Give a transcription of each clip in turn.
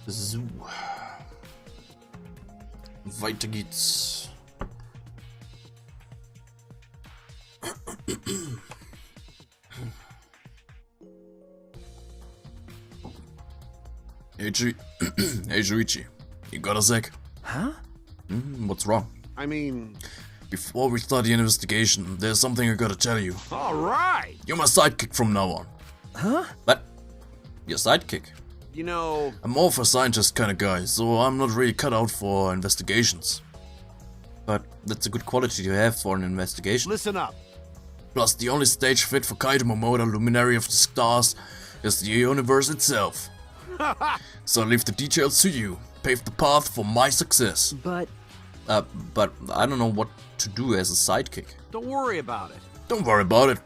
So. Weiter geht's. Hey, hey, Juichi. You got a sec? Huh? What's wrong? I mean... Before we start the investigation, there's something I gotta tell you. Alright! You're my sidekick from now on. Huh? What? Your sidekick? You know... I'm more of a scientist kind of guy, so I'm not really cut out for investigations. But that's a good quality to have for an investigation. Listen up. Plus, the only stage fit for Kaito Momoda, Luminary of the Stars, is the universe itself. So I leave the details to you. Pave the path for my success. But I don't know what to do as a sidekick. Don't worry about it. Don't worry about it.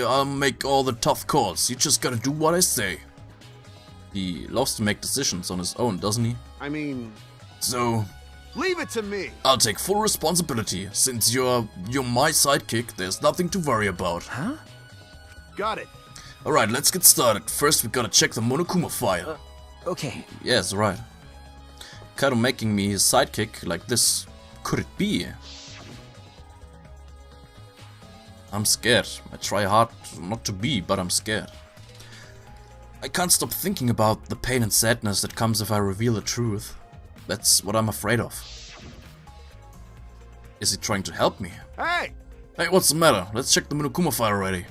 I'll make all the tough calls. You just gotta do what I say. He loves to make decisions on his own, doesn't he? I mean... So... leave it to me. I'll take full responsibility. Since you're my sidekick, there's nothing to worry about. Huh? Got it. Alright, let's get started. First we gotta check the Monokuma file. Okay. Yes, right. Kaito making me his sidekick like this. Could it be? I'm scared. I try hard not to be, but I'm scared. I can't stop thinking about the pain and sadness that comes if I reveal the truth. That's what I'm afraid of. Is he trying to help me? Hey! Hey, what's the matter? Let's check the Monokuma file already.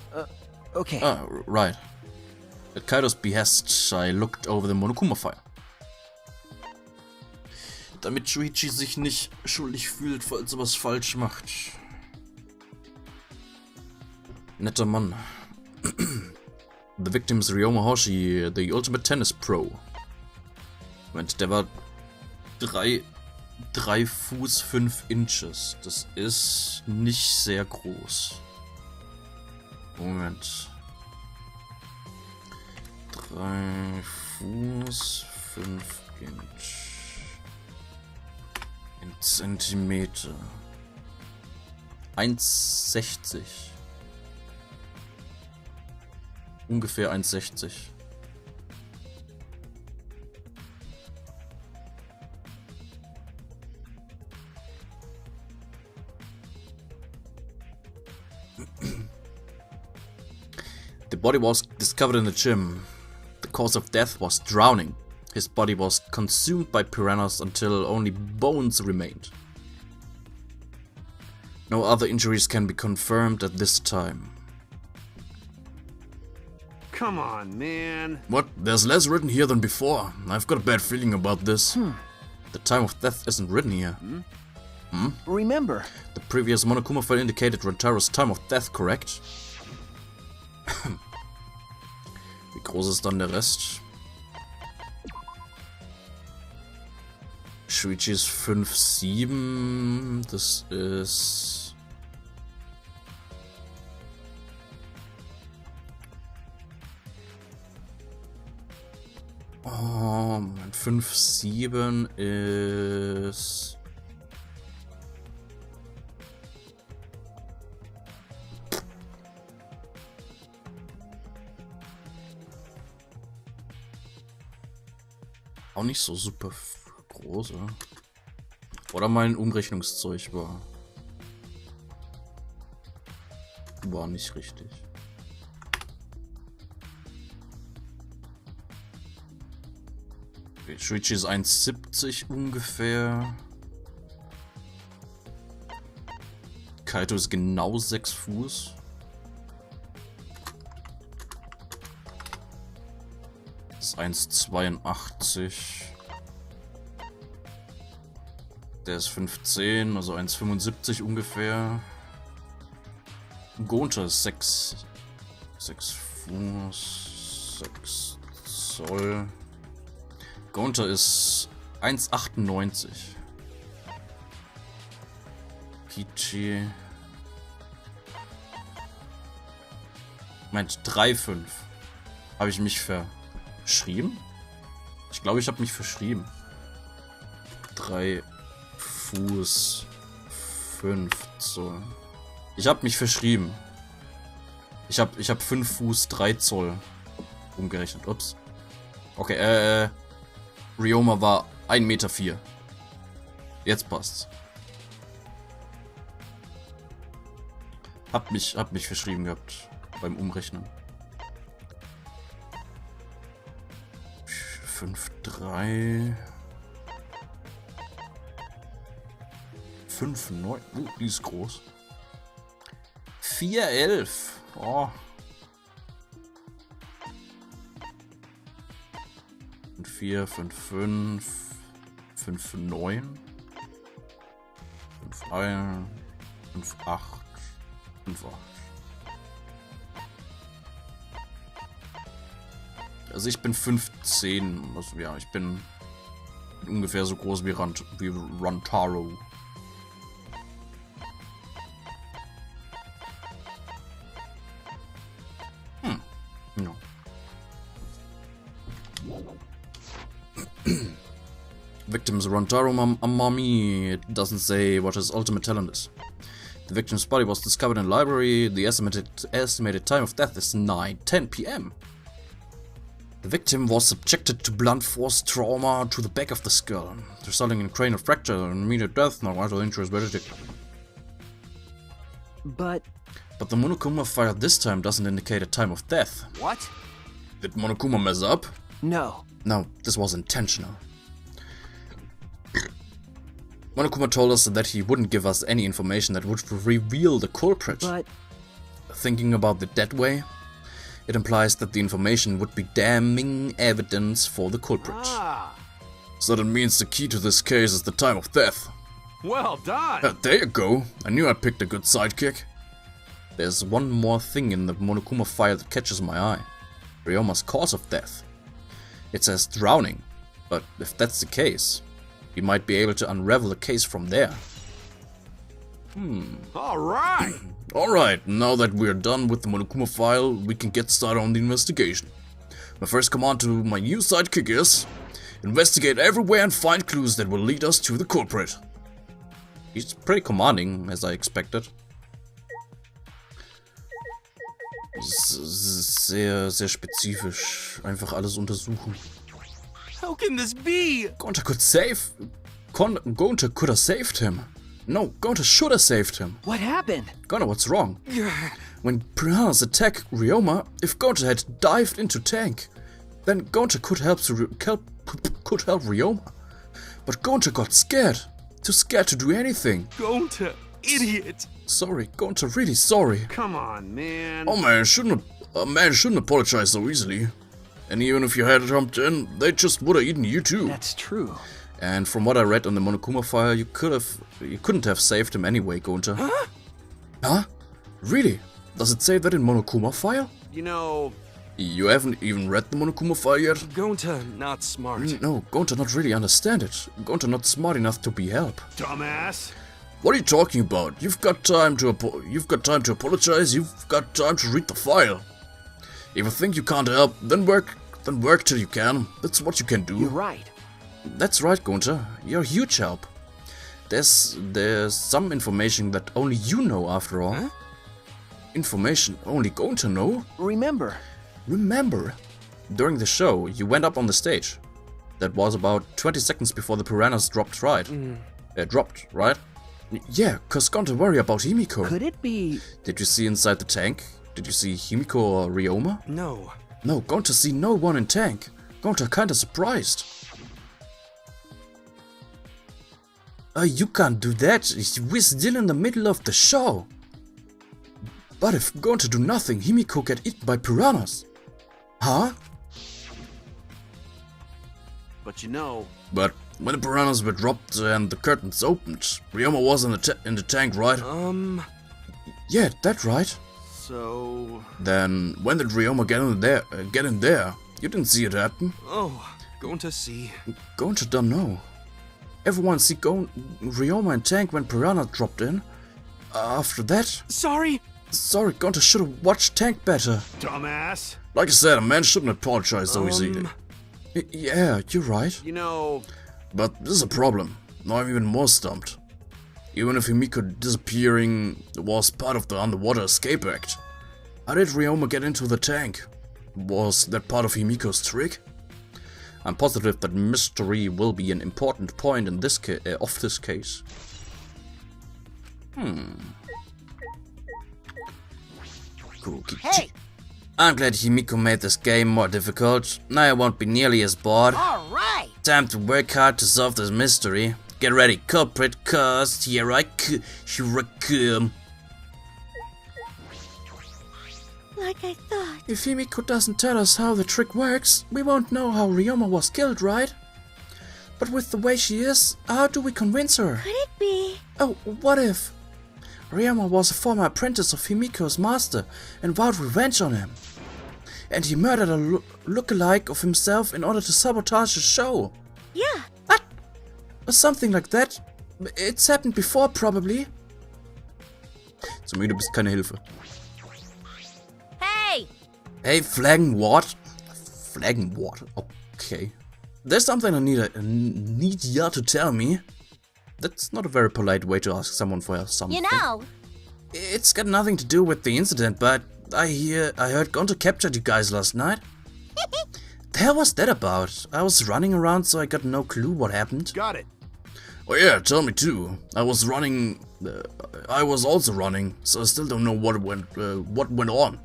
Okay. Right. At Kaito's behest, I looked over the Monokuma file. Damit Shuichi sich nicht schuldig fühlt, falls er was falsch macht. Netter Mann. The victim is Ryoma Hoshi, the ultimate tennis pro. Moment, der war 3 Fuß 5 Inches. Das ist nicht sehr groß. Moment. 3 Fuß 5 Inch. In Zentimeter. 1,60. Ungefähr 1,60. The body was discovered in the gym. The cause of death was drowning. His body was consumed by piranhas until only bones remained. No other injuries can be confirmed at this time. Come on, man. What? There's less written here than before. I've got a bad feeling about this. The time of death isn't written here. Remember. The previous Monokuma file indicated Rentaro's time of death, correct? Wie groß ist dann der Rest? Shuichi ist 5,7. Das ist... Oh, 5,7 ist... Auch nicht so super groß, oder? Oder mein Umrechnungszeug war nicht richtig. Okay, Shuichi ist 1,70 ungefähr. Kaito ist genau 6 Fuß. Das ist 1,82. Der ist 15, also 1,75 ungefähr. Gonta ist 6 Fuß, 6 Zoll. Gonta ist 1,98. Kichi meint 3,5. Habe ich mich verschrieben? Ich glaube, ich habe mich verschrieben. 3 Fuß 5 Zoll. Ich habe mich verschrieben. Ich hab 5 Fuß 3 Zoll umgerechnet. Ups. Okay, Ryoma war 1,4 Meter. Jetzt passt's. Hab mich verschrieben gehabt beim Umrechnen. 5,3 5,9. Die ist groß. 4,11. Oh. 4, 5, 5, 5, 9, 5, 3, 5, 8, 5, 8. Also ich bin 15, also ja, ich bin ungefähr so groß wie Rantaro. Ja. Victim's Rantaro Amami. It doesn't say what his ultimate talent is. The victim's body was discovered in a library. The estimated time of death is 9:10 p.m. The victim was subjected to blunt force trauma to the back of the skull, resulting in cranial fracture and immediate death. No vital injuries were detected. But the Monokuma fire this time doesn't indicate a time of death. What? Did Monokuma mess up? no. No, this was intentional. Monokuma told us that he wouldn't give us any information that would reveal the culprit. But Thinking about it that way, it implies that the information would be damning evidence for the culprit. Ah, So that means the key to this case is the time of death. well done. There you go. I knew I picked a good sidekick. There's one more thing in the Monokuma file that catches my eye. Ryoma's cause of death. It says drowning, but if that's the case, we might be able to unravel the case from there. All right. Alright, now that we're done with the Monokuma file, we can get started on the investigation. My first command to my new sidekick is investigate everywhere and find clues that will lead us to the culprit. He's pretty commanding, as I expected. Sehr spezifisch. Einfach alles untersuchen. how can this be? Gonta could have saved him. No, Gonta should have saved him. What happened? Gonta, what's wrong? When piranhas attack Ryoma, if Gonta had dived into tank, then Gonta could help Ryoma. But Gonta got scared. Too scared to do anything. Gonta, idiot. Sorry, Gonta, really sorry. Come on, man. Oh man, a man shouldn't apologize so easily. And even if you had jumped in, they just would have eaten you too. That's true. And from what I read on the Monokuma file, you couldn't have saved him anyway, Gonta. Huh? Huh? Really? Does it say that in Monokuma file? You know, You haven't even read the Monokuma file yet? Gonta, not smart. No, Gonta not really understand it. Gonta not smart enough to be help. dumbass. What are you talking about? You've got time to apologize. You've got time to read the file. If you think you can't help, then work till you can. That's what you can do. You're right. That's right, Gonta. You're a huge help. There's some information that only you know, after all. Huh? Information only Gonta know? Remember, During the show, you went up on the stage. That was about 20 seconds before the piranhas dropped, right? Dropped, right? Yeah, cause Gonta worry about Himiko. could it be? Did you see inside the tank? Did you see Himiko or Ryoma? No. No, Gonta see no one in tank. Gonta kinda surprised. You can't do that. We're still in the middle of the show. But if Gonta do nothing, Himiko get eaten by piranhas. Huh? But you know, But when the piranhas were dropped and the curtains opened, Ryoma was in the tank, right? Yeah, that's right. so... Then when did Ryoma get in there? You didn't see it happen. Oh, Gonta see. Gonta don't know. Everyone see Ryoma in tank when piranha dropped in. After that, Sorry. sorry, Gonta should have watched tank better. Dumbass. Like I said, a man shouldn't apologize so easily. Yeah, you're right. You know, But this is a problem. Now I'm even more stumped. Even if Himiko disappearing was part of the underwater escape act, how did Ryoma get into the tank? Was that part of Himiko's trick? I'm positive that mystery will be an important point in this of this case. Cool. Hey! I'm glad Himiko made this game more difficult. Now I won't be nearly as bored. Alright! Time to work hard to solve this mystery. Get ready, culprit, cause here I come. Like I thought. If Himiko doesn't tell us how the trick works, we won't know how Ryoma was killed, right? But with the way she is, how do we convince her? Could it be? Oh, what if Ryoma was a former apprentice of Himiko's master and vowed revenge on him? And he murdered a lookalike of himself in order to sabotage the show? Yeah. What? Or something like that. It's happened before, probably. So du bist keine Hilfe. Hey! Hey, Flaggenwort. Flaggenwort. Okay. There's something I need ya to tell me. That's not a very polite way to ask someone for something. You know. It's got nothing to do with the incident, but I heard Gonto captured you guys last night. The hell was that about? I was running around, so I got no clue what happened. Got it. Oh yeah, tell me too. I was running. I was also running, so I still don't know what went on.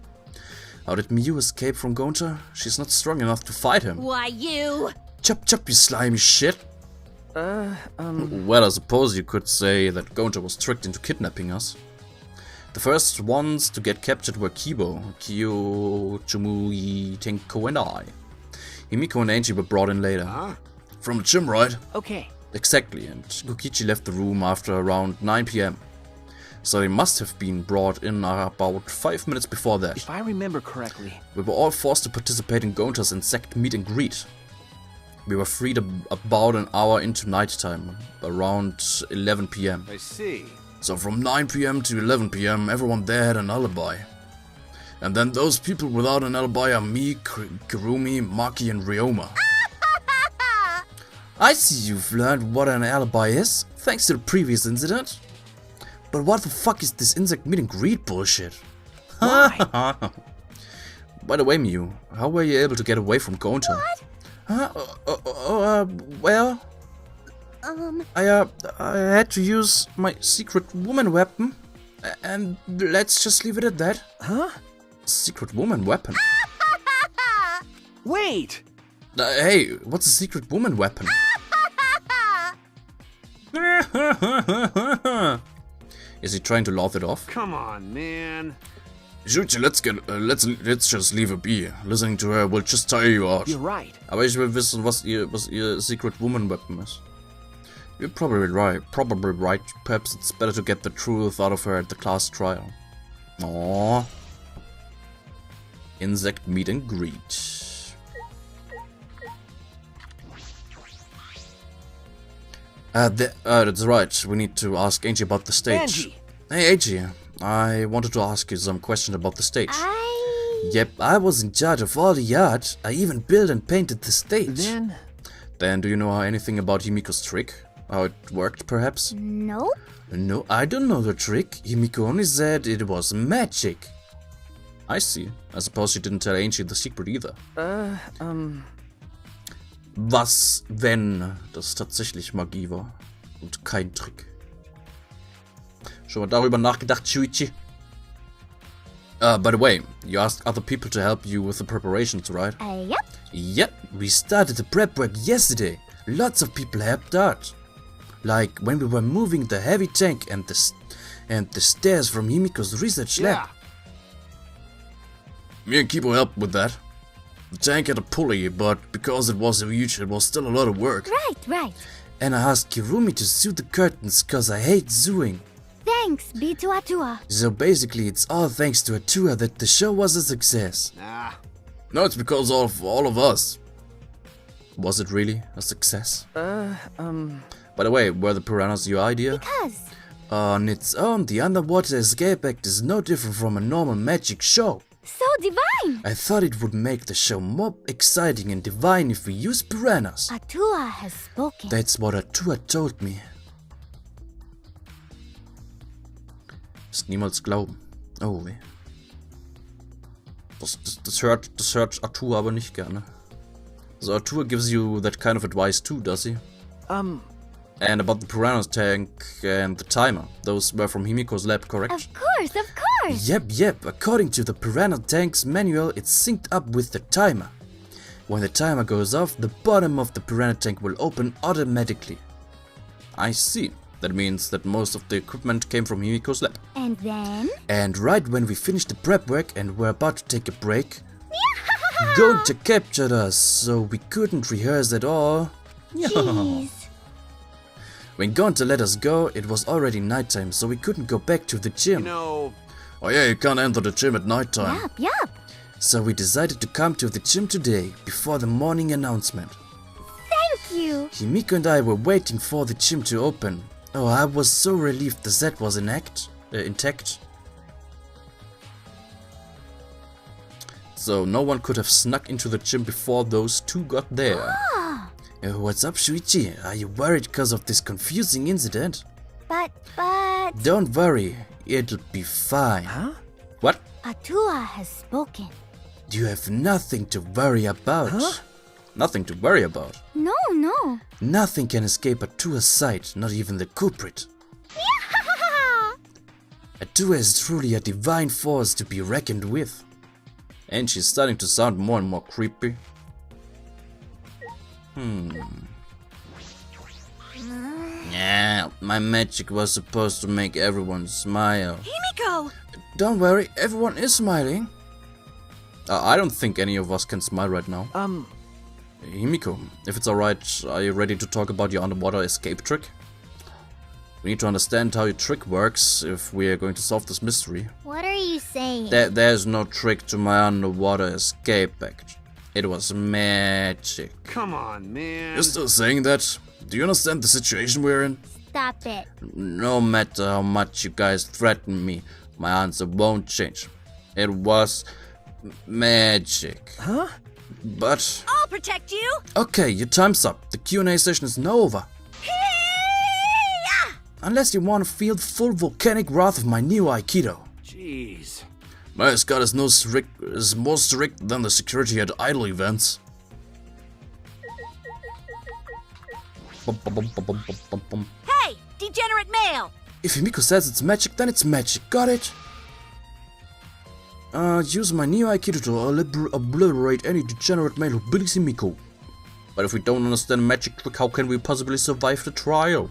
How did Miyu escape from Gonta? She's not strong enough to fight him. Why, you? Chop chop, you slimy shit. Well, I suppose you could say that Gonta was tricked into kidnapping us. The first ones to get captured were Kibo, Kyo, Chumui, Tenko, and I. Himiko and Angie were brought in later. Huh? From the gym, right? Okay. Exactly, and Kokichi left the room after around 9 PM. So they must have been brought in about 5 minutes before that. If I remember correctly. We were all forced to participate in Gonta's insect meet and greet. We were freed about an hour into nighttime, around 11 PM. I see. So from 9 PM to 11 PM, everyone there had an alibi. And then those people without an alibi are me, Kurumi, Maki, and Ryoma. I see you've learned what an alibi is, thanks to the previous incident. But what the fuck is this insect meet and greet bullshit? Why? By the way, Miyu, how were you able to get away from Gonta? What? Well... I had to use my secret woman weapon, and let's just leave it at that. Huh? Secret woman weapon? Wait! Hey, what's a secret woman weapon? Is he trying to laugh it off? Come on, man. Shuchi, let's just leave her be. Listening to her will just tire you out. You're right. Aber ich will wissen, was ihr secret woman weapon ist. You're probably right. Perhaps it's better to get the truth out of her at the class trial. Aww. Insect meet and greet. That's right. We need to ask Angie about the stage. Angie! Hey, Angie. I wanted to ask you some questions about the stage. Yep, I was in charge of all the art. I even built and painted the stage. Then do you know anything about Himiko's trick? How it worked, perhaps? No. No, I don't know the trick. Himiko only said it was magic. I see. I suppose she didn't tell Angie the secret either. Was, wenn das tatsächlich Magie war und kein Trick? Schon mal darüber nachgedacht, Shuichi? By the way, you asked other people to help you with the preparations, right? Yep. Yep, we started the prep work yesterday. Lots of people helped out. Like when we were moving the heavy tank and the stairs from Himiko's research lab. Me and Kibo helped with that. The tank had a pulley, but because it was so huge, it was still a lot of work. Right. And I asked Kirumi to sew the curtains, cause I hate sewing. Thanks, B2 Atua. So basically, it's all thanks to Atua that the show was a success. Nah. No, it's because of all of us. Was it really a success? By the way, were the piranhas your idea? Because. On its own, the Underwater Escape Act is no different from a normal magic show. So divine. I thought it would make the show more exciting and divine if we used piranhas. Atua has spoken. That's what Atua told me. Ist niemals glauben. Oh weh. Das hört Atua aber nicht gerne. So Atua gives you that kind of advice too, does he? And about the piranha tank and the timer. Those were from Himiko's lab, correct? Of course, of course. Yep. According to the piranha tank's manual, it's synced up with the timer. When the timer goes off, the bottom of the piranha tank will open automatically. I see. That means that most of the equipment came from Himiko's lab. And then? And right when we finished the prep work and were about to take a break, Gonta captured us, so we couldn't rehearse at all. Jeez. When Gonta let us go, it was already nighttime, so we couldn't go back to the gym. You know, Oh yeah, you can't enter the gym at nighttime. Yup. So we decided to come to the gym today, before the morning announcement. Thank you. Himiko and I were waiting for the gym to open. Oh, I was so relieved the set was intact. So no one could have snuck into the gym before those two got there. What's up, Shuichi? Are you worried because of this confusing incident? But... Don't worry, it'll be fine. Huh? What? Atua has spoken. You have nothing to worry about. Huh? Nothing to worry about. No. Nothing can escape Atua's sight, not even the culprit. Atua is truly a divine force to be reckoned with. And she's starting to sound more and more creepy. Yeah, my magic was supposed to make everyone smile. Himiko! Don't worry, everyone is smiling. I don't think any of us can smile right now. Himiko, if it's alright, are you ready to talk about your underwater escape trick? We need to understand how your trick works if we are going to solve this mystery. What are you saying? There's no trick to my underwater escape act. It was magic. come on, man. You're still saying that? Do you understand the situation we're in? Stop it. No matter how much you guys threaten me, my answer won't change. It was magic. Huh? But... I'll protect you. Okay, your time's up. The Q&A session is now over. Unless you want to feel the full volcanic wrath of my new Aikido. Jeez. My Scott is more strict than the security at idle events. Hey, degenerate male. If Himiko says it's magic, then it's magic. Got it? Use my new Aikido to obliterate any degenerate male who bullies Himiko. But if we don't understand magic trick, how can we possibly survive the trial?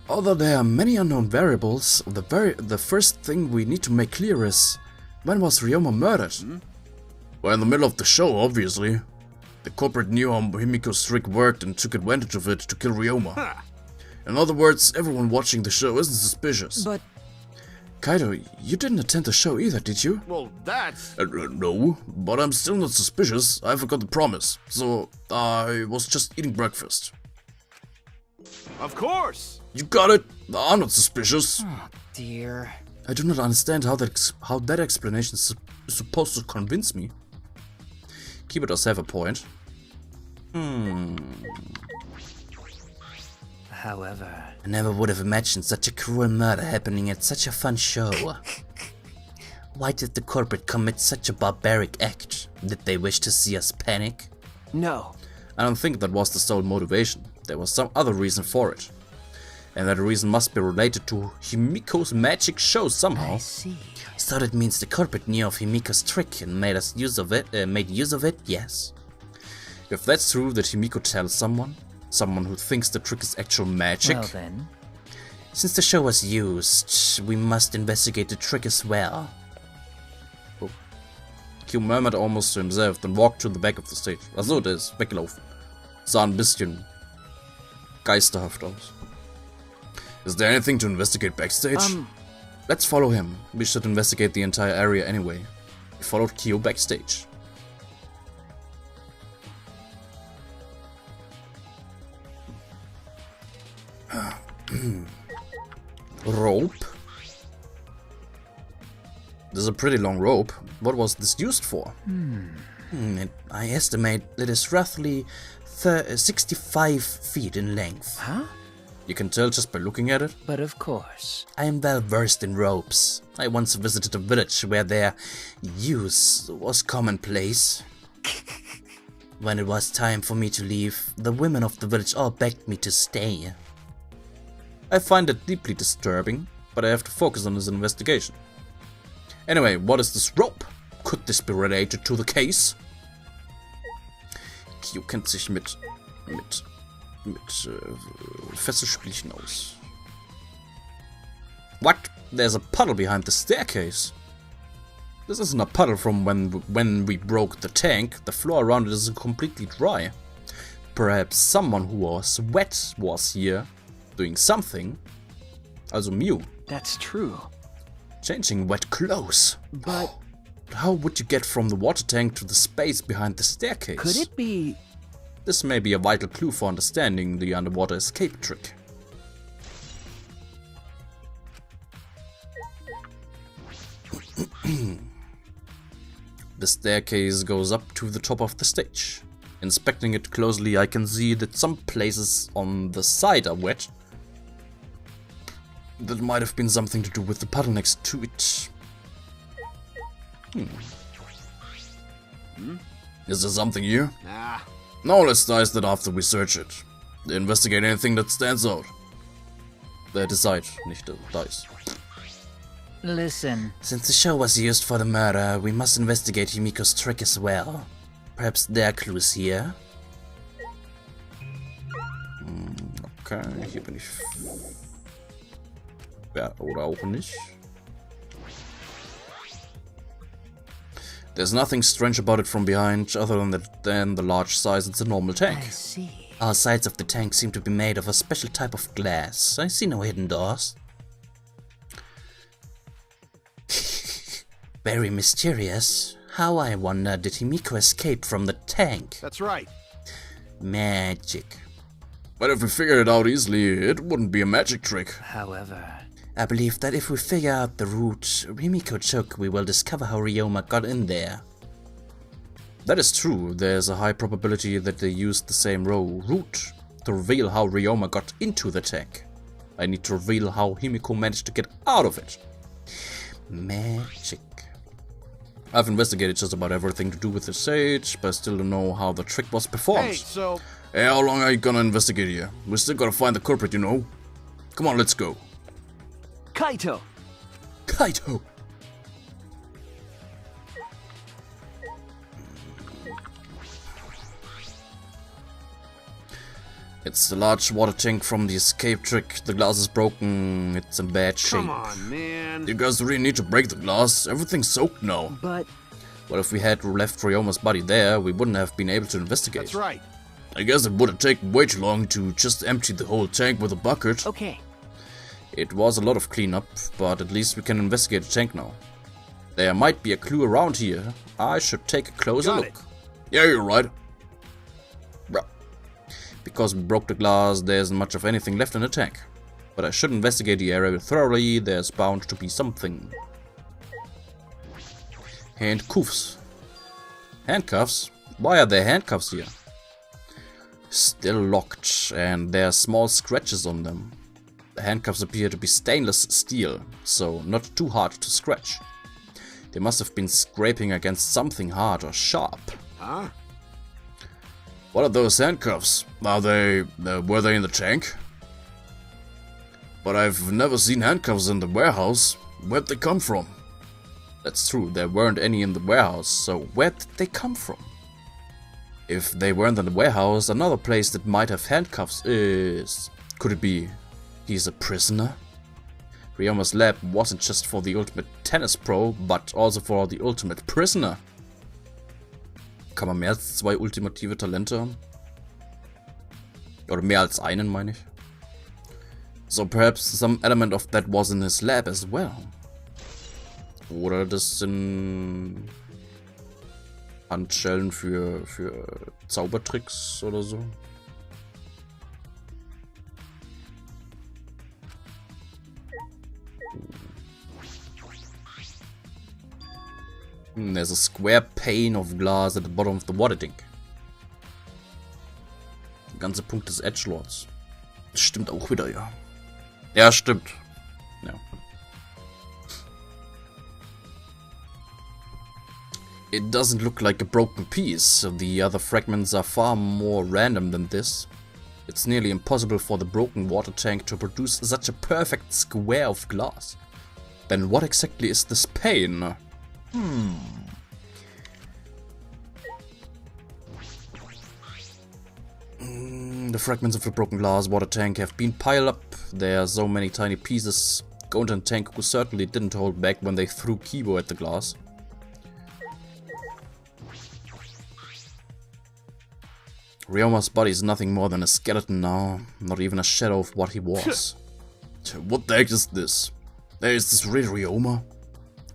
Although there are many unknown variables, the first thing we need to make clear is, when was Ryoma murdered? Well, in the middle of the show, obviously. The culprit knew how Himiko's trick worked and took advantage of it to kill Ryoma. In other words, everyone watching the show isn't suspicious. But... Kaido, you didn't attend the show either, did you? Well, that's... No, but I'm still not suspicious. I forgot the promise, so I was just eating breakfast. Of course. You got it. I'm not suspicious. Oh, dear. I do not understand how that explanation is supposed to convince me. Kiba does have a point. However... I never would have imagined such a cruel murder happening at such a fun show. Why did the culprit commit such a barbaric act? Did they wish to see us panic? No. I don't think that was the sole motivation. There was some other reason for it. And that reason must be related to Himiko's magic show somehow. I see. So that means the culprit knew of Himiko's trick and made use of it, yes. If that's true that Himiko tells someone who thinks the trick is actual magic. Well then. Since the show was used, we must investigate the trick as well. Oh. Q murmured almost to himself, then walked to the back of the stage. Also, der ist weggelaufen. Sah ein bisschen geisterhaft aus. Is there anything to investigate backstage? Let's follow him. We should investigate the entire area anyway. We followed Kyo backstage. Rope? This is a pretty long rope. What was this used for? I estimate it is roughly 65 feet in length. Huh? You can tell just by looking at it. But of course. I am well versed in ropes. I once visited a village where their use was commonplace. When it was time for me to leave, the women of the village all begged me to stay. I find it deeply disturbing, but I have to focus on this investigation. Anyway, what is this rope? Could this be related to the case? Kyo kennt sich mit Fesselspielchen aus. What? There's a puddle behind the staircase. This isn't a puddle from when we broke the tank. The floor around it is completely dry. Perhaps someone who was wet was here, doing something. Also Mew. That's true. Changing wet clothes. But how would you get from the water tank to the space behind the staircase? could it be... This may be a vital clue for understanding the underwater escape trick. The staircase goes up to the top of the stage. Inspecting it closely, I can see that some places on the side are wet. That might have been something to do with the puddle next to it. Is there something here? Nah. No, let's dice that after we search it. Investigate anything that stands out. Decide, nicht dice. Listen. Since the show was used for the murder, we must investigate Himiko's trick as well. Perhaps there are clues here? Okay, hier bin ich... Ja, oder auch nicht. There's nothing strange about it from behind, other than the large size. It's a normal tank. I see. All sides of the tank seem to be made of a special type of glass. I see no hidden doors. Very mysterious. How, I wonder, did Himiko escape from the tank? That's right. Magic. But if we figured it out easily, it wouldn't be a magic trick. However... I believe that if we figure out the route Himiko took, we will discover how Ryoma got in there. That is true. There's a high probability that they used the same route to reveal how Ryoma got into the tank. I need to reveal how Himiko managed to get out of it. Magic. I've investigated just about everything to do with the sage, but I still don't know how the trick was performed. Hey, so... Hey, how long are you gonna investigate here? We still gotta find the culprit, you know. Come on, let's go. Kaito! Kaito! It's the large water tank from the escape trick. The glass is broken. It's in bad shape. Come on, man. You guys really need to break the glass. Everything's soaked now. But... Well, if we had left Ryoma's body there, we wouldn't have been able to investigate. That's right. I guess it would have taken way too long to just empty the whole tank with a bucket. Okay. It was a lot of cleanup, but at least we can investigate the tank now. There might be a clue around here. I should take a closer look. Yeah, you're right. Because we broke the glass, there isn't much of anything left in the tank. But I should investigate the area thoroughly. There's bound to be something. Handcuffs. Handcuffs? Why are there handcuffs here? Still locked, and there are small scratches on them. The handcuffs appear to be stainless steel, so not too hard to scratch. They must have been scraping against something hard or sharp. Huh? What are those handcuffs? Were they in the tank? But I've never seen handcuffs in the warehouse. Where'd they come from? That's true, there weren't any in the warehouse, so where did they come from? If they weren't in the warehouse, another place that might have handcuffs is... Could it be... He's a prisoner? Ryoma's lab wasn't just for the ultimate tennis pro, but also for the ultimate prisoner. Kann man mehr als 2 ultimative Talente haben? Oder mehr als einen, meine ich. So perhaps some element of that was in his lab as well. Oder das sind Handschellen für Zaubertricks oder so. There's a square pane of glass at the bottom of the water tank. Der ganze Punkt des Edgelords. Stimmt auch wieder, ja. Ja, stimmt. Ja. It doesn't look like a broken piece. The other fragments are far more random than this. It's nearly impossible for the broken water tank to produce such a perfect square of glass. Then what exactly is this pain? The fragments of the broken glass water tank have been piled up. There are so many tiny pieces. Könnt and Tank certainly didn't hold back when they threw Kibo at the glass. Ryoma's body is nothing more than a skeleton now, not even a shadow of what he was. What the heck is this? Is this really Ryoma?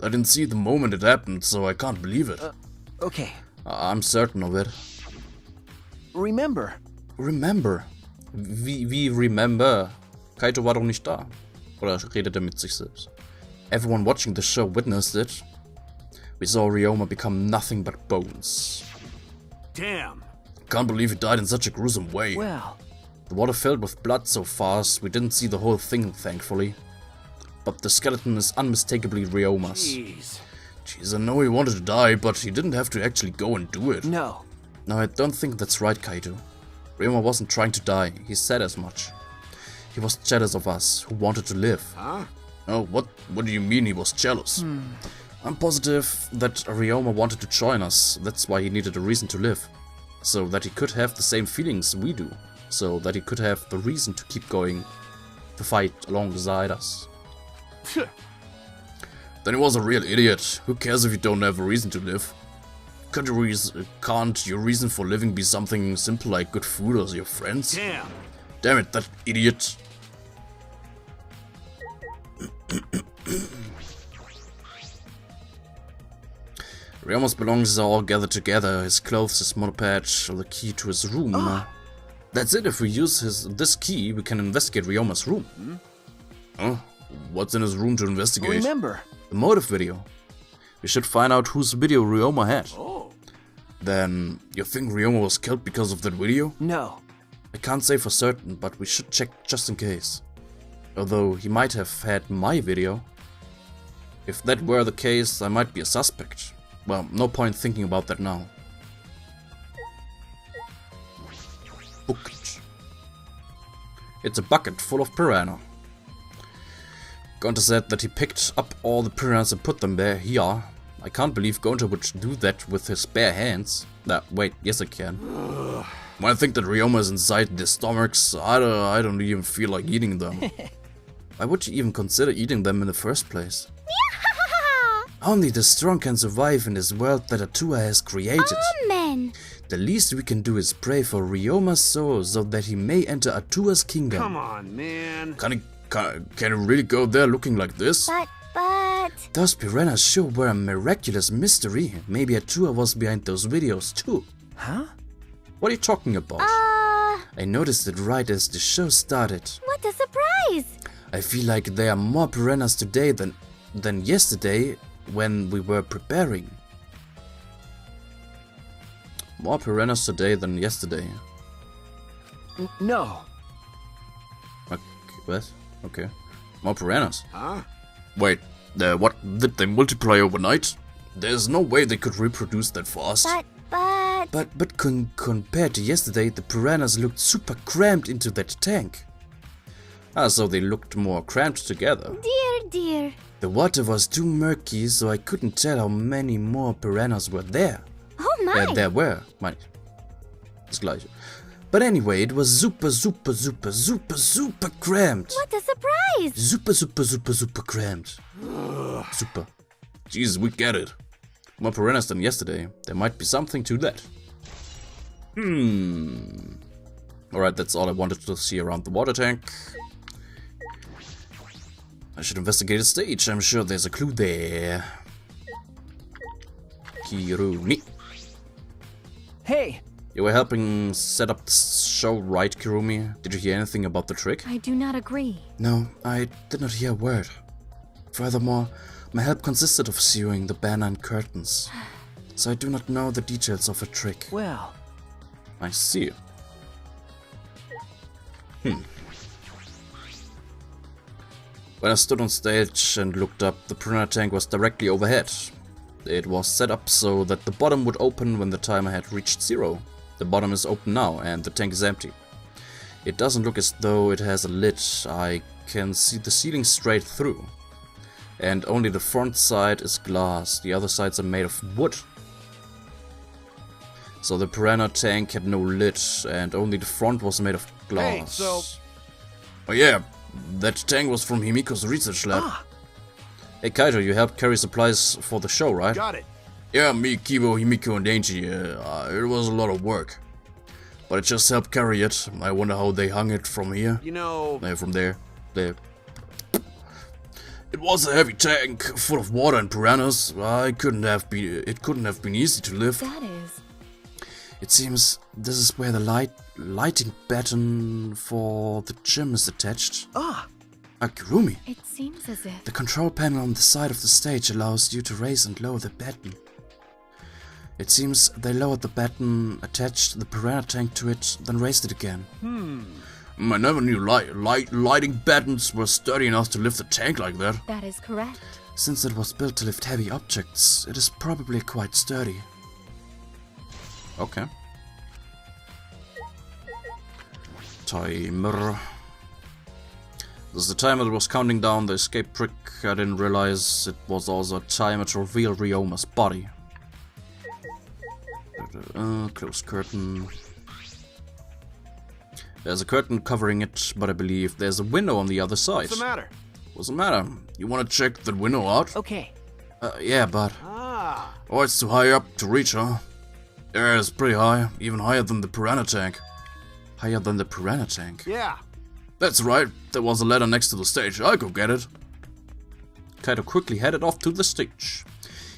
I didn't see it the moment it happened, so I can't believe it. Okay. I'm certain of it. Remember. Remember? Wie remember? Kaito war doch nicht da. Oder redet er mit sich selbst? Everyone watching the show witnessed it. We saw Ryoma become nothing but bones. Damn. Can't believe he died in such a gruesome way. Well. The water filled with blood so fast, we didn't see the whole thing, thankfully. But the skeleton is unmistakably Ryoma's. Jeez, I know he wanted to die, but he didn't have to actually go and do it. No. No, I don't think that's right, Kaito. Ryoma wasn't trying to die, he said as much. He was jealous of us, who wanted to live. Huh? Oh, what do you mean he was jealous? I'm positive that Ryoma wanted to join us, that's why he needed a reason to live. So that he could have the same feelings we do. So that he could have the reason to keep going, to fight alongside us. Then he was a real idiot. Who cares if you don't have a reason to live? Can't your reason for living be something simple like good food or your friends? Damn. Damn it, that idiot. Ryoma's belongings are all gathered together. His clothes, his motorpad, the key to his room. That's it. If we use this key, we can investigate Ryoma's room. Huh? What's in his room to investigate? Remember. The motive video. We should find out whose video Ryoma had. Oh. Then, you think Ryoma was killed because of that video? No. I can't say for certain, but we should check just in case. Although, he might have had my video. If that were the case, I might be a suspect. Well, no point thinking about that now. Bucket. It's a bucket full of piranha. Gonta said that he picked up all the piranhas and put them there. Here. I can't believe Gonta would do that with his bare hands. Wait, yes I can. When I think that Ryoma is inside their stomachs, I don't even feel like eating them. Why would you even consider eating them in the first place? Only the strong can survive in this world that Atua has created. Amen. The least we can do is pray for Ryoma's soul so that he may enter Atua's kingdom. Come on, man. Can he really go there looking like this? But... Those piranhas sure were a miraculous mystery. Maybe Atua was behind those videos too. Huh? What are you talking about? I noticed it right as the show started. What a surprise! I feel like there are more piranhas today than yesterday when we were preparing. More piranhas today than yesterday. No. Okay, what? Okay. More piranhas. Huh? Wait, what? Did they multiply overnight? There's no way they could reproduce that fast. But compared to yesterday, the piranhas looked super crammed into that tank. So they looked more cramped together. Dear. The water was too murky, so I couldn't tell how many more piranhas were there. Oh my! There were. Das Gleiche. But anyway, it was super cramped. What a surprise! Super cramped. Super. Jesus, we get it. More piranhas than yesterday. There might be something to that. Alright, that's all I wanted to see around the water tank. I should investigate a stage. I'm sure there's a clue there. Kirumi. Hey! You were helping set up the show, right, Kirumi? Did you hear anything about the trick? I do not agree. No, I did not hear a word. Furthermore, my help consisted of sewing the banner and curtains. So I do not know the details of a trick. Well... I see. When I stood on stage and looked up, the piranha tank was directly overhead. It was set up so that the bottom would open when the timer had reached 0. The bottom is open now and the tank is empty. It doesn't look as though it has a lid. I can see the ceiling straight through. And only the front side is glass. The other sides are made of wood. So the piranha tank had no lid and only the front was made of glass. Hey, so... Oh yeah, that tank was from Himiko's research lab. Ah, Hey Kaito, you helped carry supplies for the show, right? Got it. Yeah, me, Kibo, Himiko and Dainji. It was a lot of work. But I just helped carry it. I wonder how they hung it from here. You know... From there. There. It was a heavy tank, full of water and piranhas. It couldn't have been easy to lift. That is. It seems this is where the lighting baton for the gym is attached. ah, Akirumi. It seems as if. The control panel on the side of the stage allows you to raise and lower the baton. It seems they lowered the baton, attached the piranha tank to it, then raised it again. I never knew lighting batons were sturdy enough to lift a tank like that. That is correct. Since it was built to lift heavy objects, it is probably quite sturdy. Okay. Timer. This is the timer that was counting down the escape trick. I didn't realize it was also a timer to reveal Ryoma's body. Closed curtain. There's a curtain covering it, but I believe there's a window on the other side. What's the matter? What's the matter? You want to check that window out? okay. Yeah, but... Ah. Oh, it's too high up to reach, huh? Yeah, it's pretty high. Even higher than the piranha tank. Higher than the piranha tank. Yeah. That's right. There was a ladder next to the stage. I go get it. Kaito quickly headed off to the stage.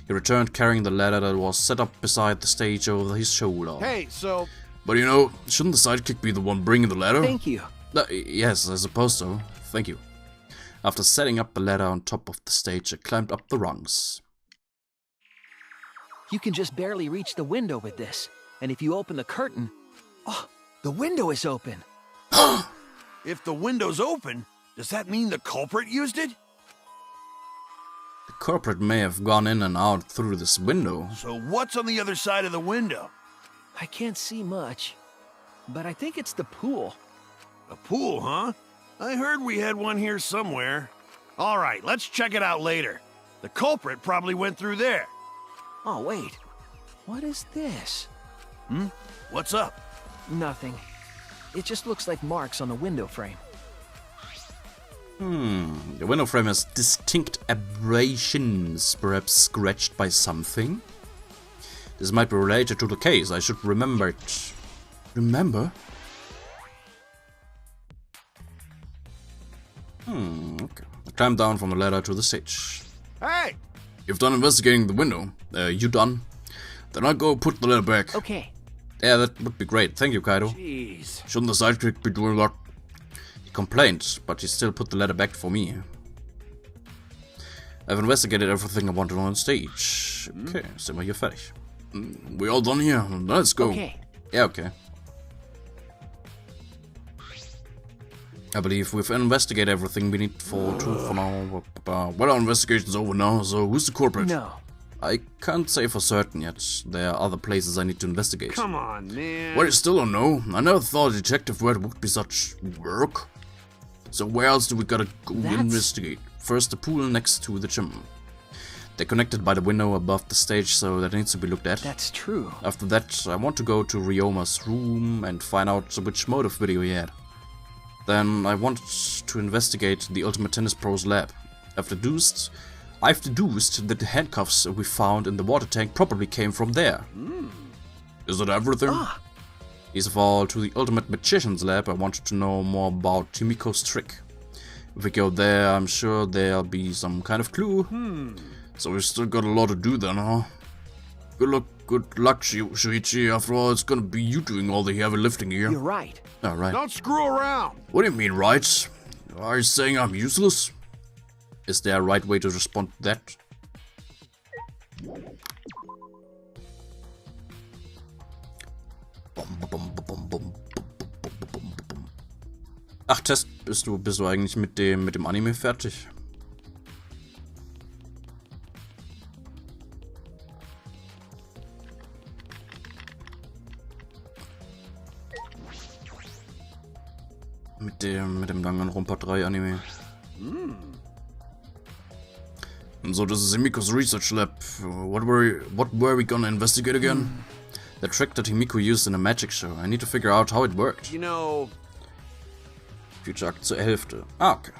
He returned carrying the ladder that was set up beside the stage over his shoulder. Hey, so... But you know, shouldn't the sidekick be the one bringing the ladder? Thank you. Yes, I suppose so. Thank you. After setting up the ladder on top of the stage, I climbed up the rungs. You can just barely reach the window with this. And if you open the curtain... Oh, the window is open. If the window's open, does that mean the culprit used it? The culprit may have gone in and out through this window. So what's on the other side of the window? I can't see much. But I think it's the pool. A pool, huh? I heard we had one here somewhere. All right, let's check it out later. The culprit probably went through there. Oh, wait. What is this? What's up? Nothing. It just looks like marks on the window frame. The window frame has distinct abrasions, perhaps scratched by something. This might be related to the case. I should remember it. Remember? Okay. I climbed down from the ladder to the stage. Hey! You've done investigating the window. You done? Then I'll go put the ladder back. Okay. Yeah, that would be great. Thank you, Kaido. Jeez. Shouldn't the sidekick be doing that? He complained, but he still put the ladder back for me. I've investigated everything I wanted on stage. Okay, sind wir hier fertig. We all done here? Let's go. Okay. Yeah, okay. I believe we've investigated everything we need for now. Well, our investigation's over now, so who's the culprit? No. I can't say for certain yet. There are other places I need to investigate. Come on, man. Well, you still don't know. I never thought a detective work would be such work. So where else do we gotta go investigate? First, the pool next to the gym. They're connected by the window above the stage, so that needs to be looked at. That's true. After that, I want to go to Ryoma's room and find out which motive video he had. Then I wanted to investigate the Ultimate Tennis Pro's lab. I've deduced that the handcuffs we found in the water tank probably came from there. Is that everything? Least of all, to the Ultimate Magician's lab, I wanted to know more about Himiko's trick. If we go there, I'm sure there'll be some kind of clue. So we've still got a lot to do then, huh? Good luck, Shuichi. After all, it's gonna be you doing all the heavy lifting here. You're right. Alright. Don't screw around. What do you mean, right? Are you saying I'm useless? Is there a right way to respond to that? Ach, Test, bist du eigentlich mit dem Anime fertig? Mit dem Danganronpa 3 Anime. So, this is Himiko's research lab. What were we gonna investigate again? The trick that Himiko used in a magic show. I need to figure out how it worked. You know... Future Akt zur Hälfte. Ah, okay.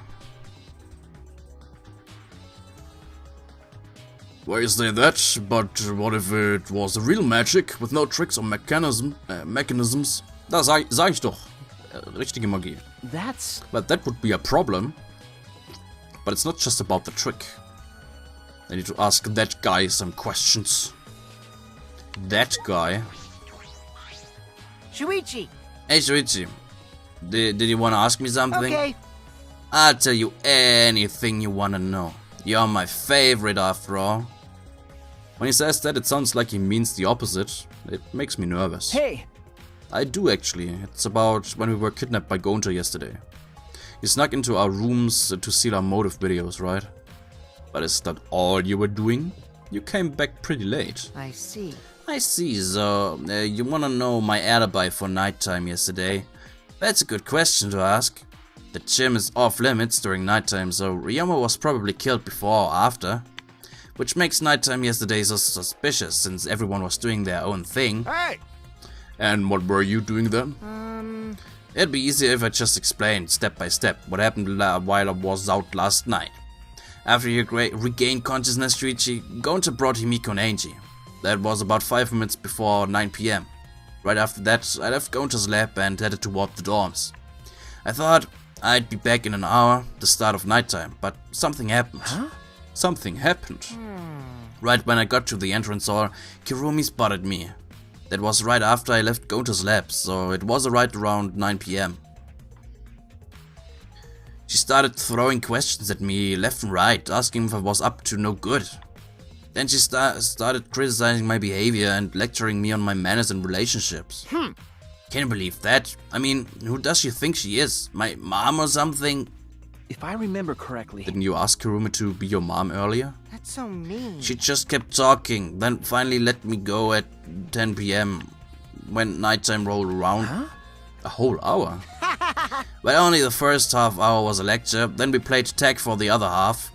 Why is there that? But what if it was real magic with no tricks or mechanisms? Da sag ich doch. Richtige Magie. That's... But that would be a problem. But it's not just about the trick. I need to ask that guy some questions. That guy. Shuichi! Hey Shuichi, did you want to ask me something? Okay. I'll tell you anything you want to know. You're my favorite after all. When he says that, it sounds like he means the opposite. It makes me nervous. Hey! I do actually. It's about when we were kidnapped by Gonta yesterday. You snuck into our rooms to steal our motive videos, right? But is that all you were doing? You came back pretty late. I see. I see, so you wanna know my alibi for nighttime yesterday? That's a good question to ask. The gym is off limits during nighttime, so Ryoma was probably killed before or after. Which makes nighttime yesterday so suspicious, since everyone was doing their own thing. Hey! And what were you doing then? It'd be easier if I just explained, step by step, what happened while I was out last night. After you regained consciousness, Shuichi, Gonta brought Himiko and Angie. That was about 5 minutes before 9 PM. Right after that, I left Gonta's lab and headed toward the dorms. I thought I'd be back in an hour, the start of nighttime, but something happened. Huh? Something happened. Right when I got to the entrance hall, Kirumi spotted me. That was right after I left Gonta's lab, so it was right around 9 PM. She started throwing questions at me left and right, asking if I was up to no good. Then she started criticizing my behavior and lecturing me on my manners and relationships. Can you believe that? I mean, who does she think she is? My mom or something? If I remember correctly... Didn't you ask Kirumi to be your mom earlier? That's so mean. She just kept talking, then finally let me go at 10 PM when nighttime rolled around. Huh? A whole hour? Well, only the first half hour was a lecture, then we played tag for the other half.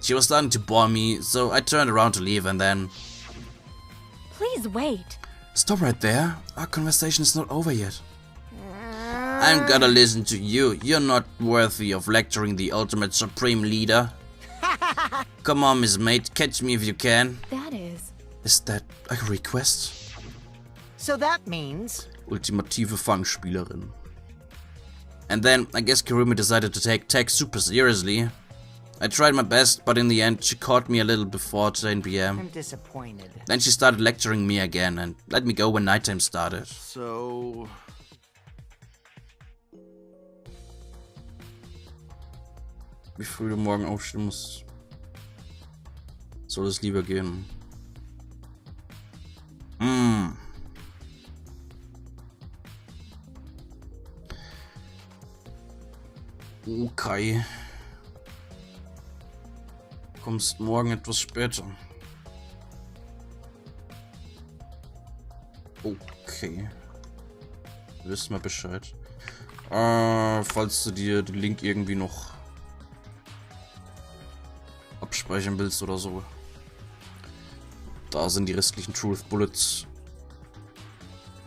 She was starting to bore me, so I turned around to leave and then... Please wait. Stop right there. Our conversation is not over yet. I'm gonna listen to you. You're not worthy of lecturing the ultimate supreme leader. Come on, Miss Mate, catch me if you can. That is... Is that a request? So that means... Ultimative Fangspielerin. And then, I guess Kirumi decided to take tech super seriously. I tried my best, but in the end, she caught me a little before 10 PM. I'm disappointed. Then she started lecturing me again and let me go when nighttime started. So... Wie früh du morgen aufstehen musst, soll es lieber gehen. Okay. Kommst morgen etwas später. Okay. Wissen wir Bescheid. Falls du dir den Link irgendwie noch abspeichern willst oder so. Da sind die restlichen Truth Bullets,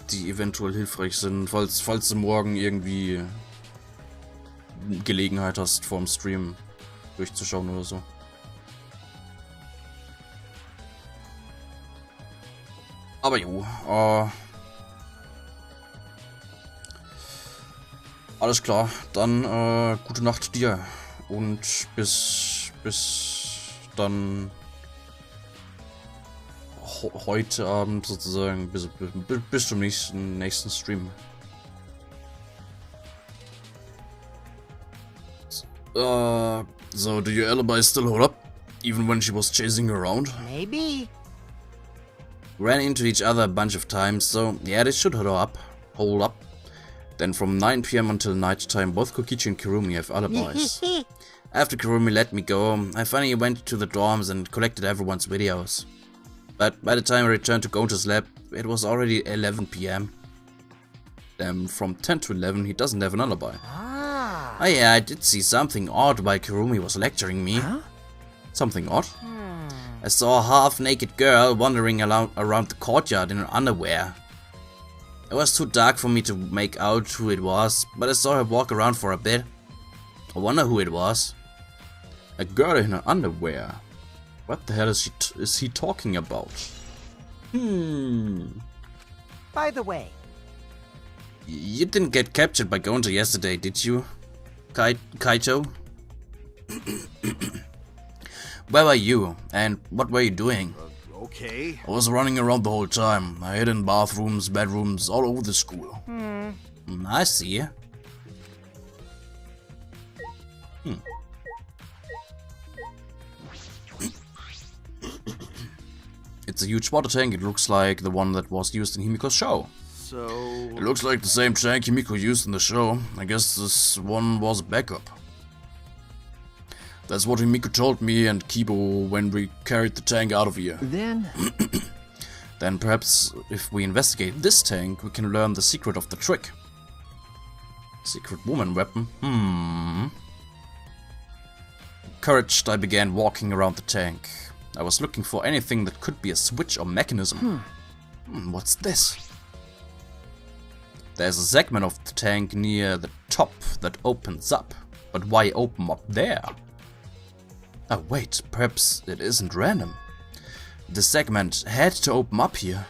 die eventuell hilfreich sind, falls du morgen irgendwie Gelegenheit hast, vorm Stream durchzuschauen oder so. Aber jo, alles klar, dann gute Nacht dir und bis dann heute Abend sozusagen, bis zum nächsten Stream. So do your alibi still hold up, even when she was chasing you around? Maybe. Ran into each other a bunch of times, so yeah, they should hold up. Then from 9 PM until night time, both Kokichi and Kirumi have alibis. After Kirumi let me go, I finally went to the dorms and collected everyone's videos. But by the time I returned to Gonta's lab, it was already 11 PM. From 10 to 11, he doesn't have an alibi. Oh yeah, I did see something odd while Kirumi was lecturing me. Huh? Something odd? I saw a half-naked girl wandering around the courtyard in her underwear. It was too dark for me to make out who it was, but I saw her walk around for a bit. I wonder who it was. A girl in her underwear. What the hell is he talking about? By the way, You didn't get captured by Gonta yesterday, did you? Kaito? Where were you? And what were you doing? Okay. I was running around the whole time. I hid in bathrooms, bedrooms, all over the school. I see. It's a huge water tank. It looks like the one that was used in Himiko's show. So... It looks like the same tank Himiko used in the show. I guess this one was a backup. That's what Himiko told me and Kibo when we carried the tank out of here. Then perhaps if we investigate this tank, we can learn the secret of the trick. Secret woman weapon? Encouraged, I began walking around the tank. I was looking for anything that could be a switch or mechanism. What's this? There's a segment of the tank near the top that opens up. But why open up there? Oh wait, perhaps it isn't random. The segment had to open up here.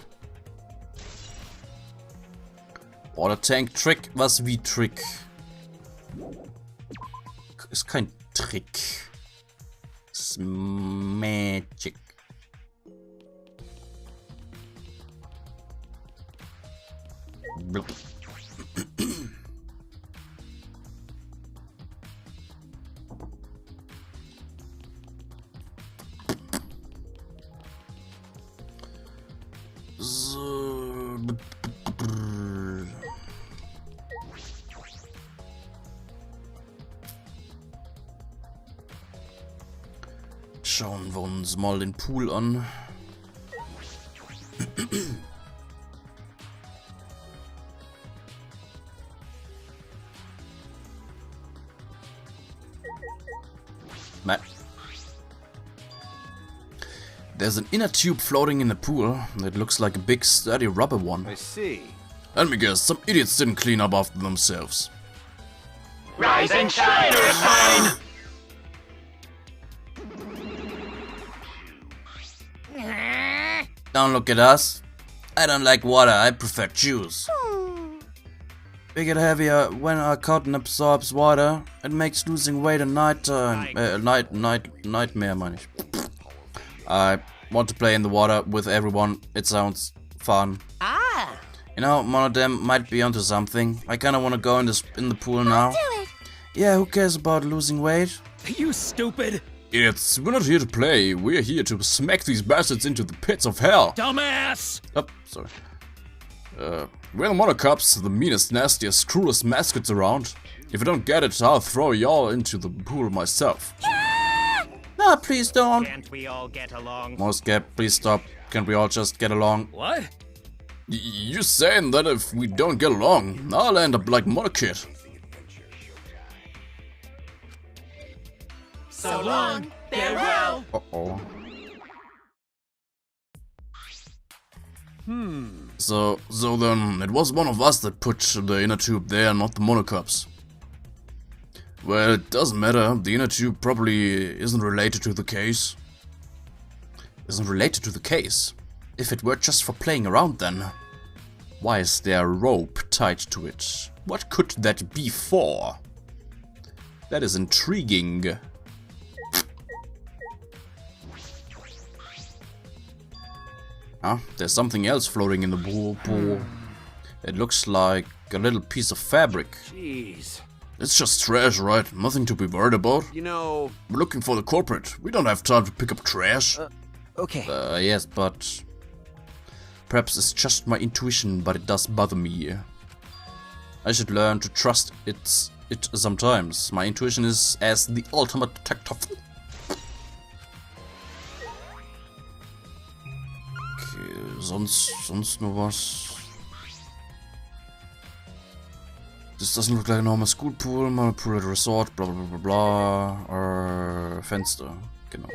Water tank Trick was wie Trick. Ist kein Trick. It's magic. Blub. Schauen wir uns mal den Pool an. Matt. There's an inner tube floating in the pool. It looks like a big sturdy rubber one. I see. Let me guess, some idiots didn't clean up after themselves. Rise and shine, Earthmine! Don't look at us. I don't like water, I prefer juice. We get heavier when our cotton absorbs water. It makes losing weight a nightmare, meine ich. I want to play in the water with everyone. It sounds fun. You know, one of them might be onto something. I kinda wanna go in the pool now. Do it. Yeah, who cares about losing weight? You stupid We're not here to play. We're here to smack these bastards into the pits of hell. dumbass! Oh, sorry. We're the Monocops, the meanest, nastiest, cruelest mascots around. If you don't get it, I'll throw y'all into the pool myself. No, please don't. Can't we all get along? Moscap, please stop. Can't we all just get along? What? You're saying that if we don't get along, I'll end up like Monokid. So long, farewell! Uh-oh. So then, it was one of us that put the inner tube there, not the Monocops. Well, it doesn't matter. The inner tube probably isn't related to the case. Isn't related to the case? If it were just for playing around then. Why is there a rope tied to it? What could that be for? That is intriguing. Huh? There's something else floating in the pool. It looks like a little piece of fabric. Jeez. It's just trash, right? Nothing to be worried about. You know... We're looking for the culprit. We don't have time to pick up trash. Okay. Yes, but... Perhaps it's just my intuition, but it does bother me. I should learn to trust it sometimes. My intuition is as the ultimate detective. Okay, sonst nur was. This doesn't look like a normal school pool, my pool at a resort, blah blah blah blah. Fenster, genau.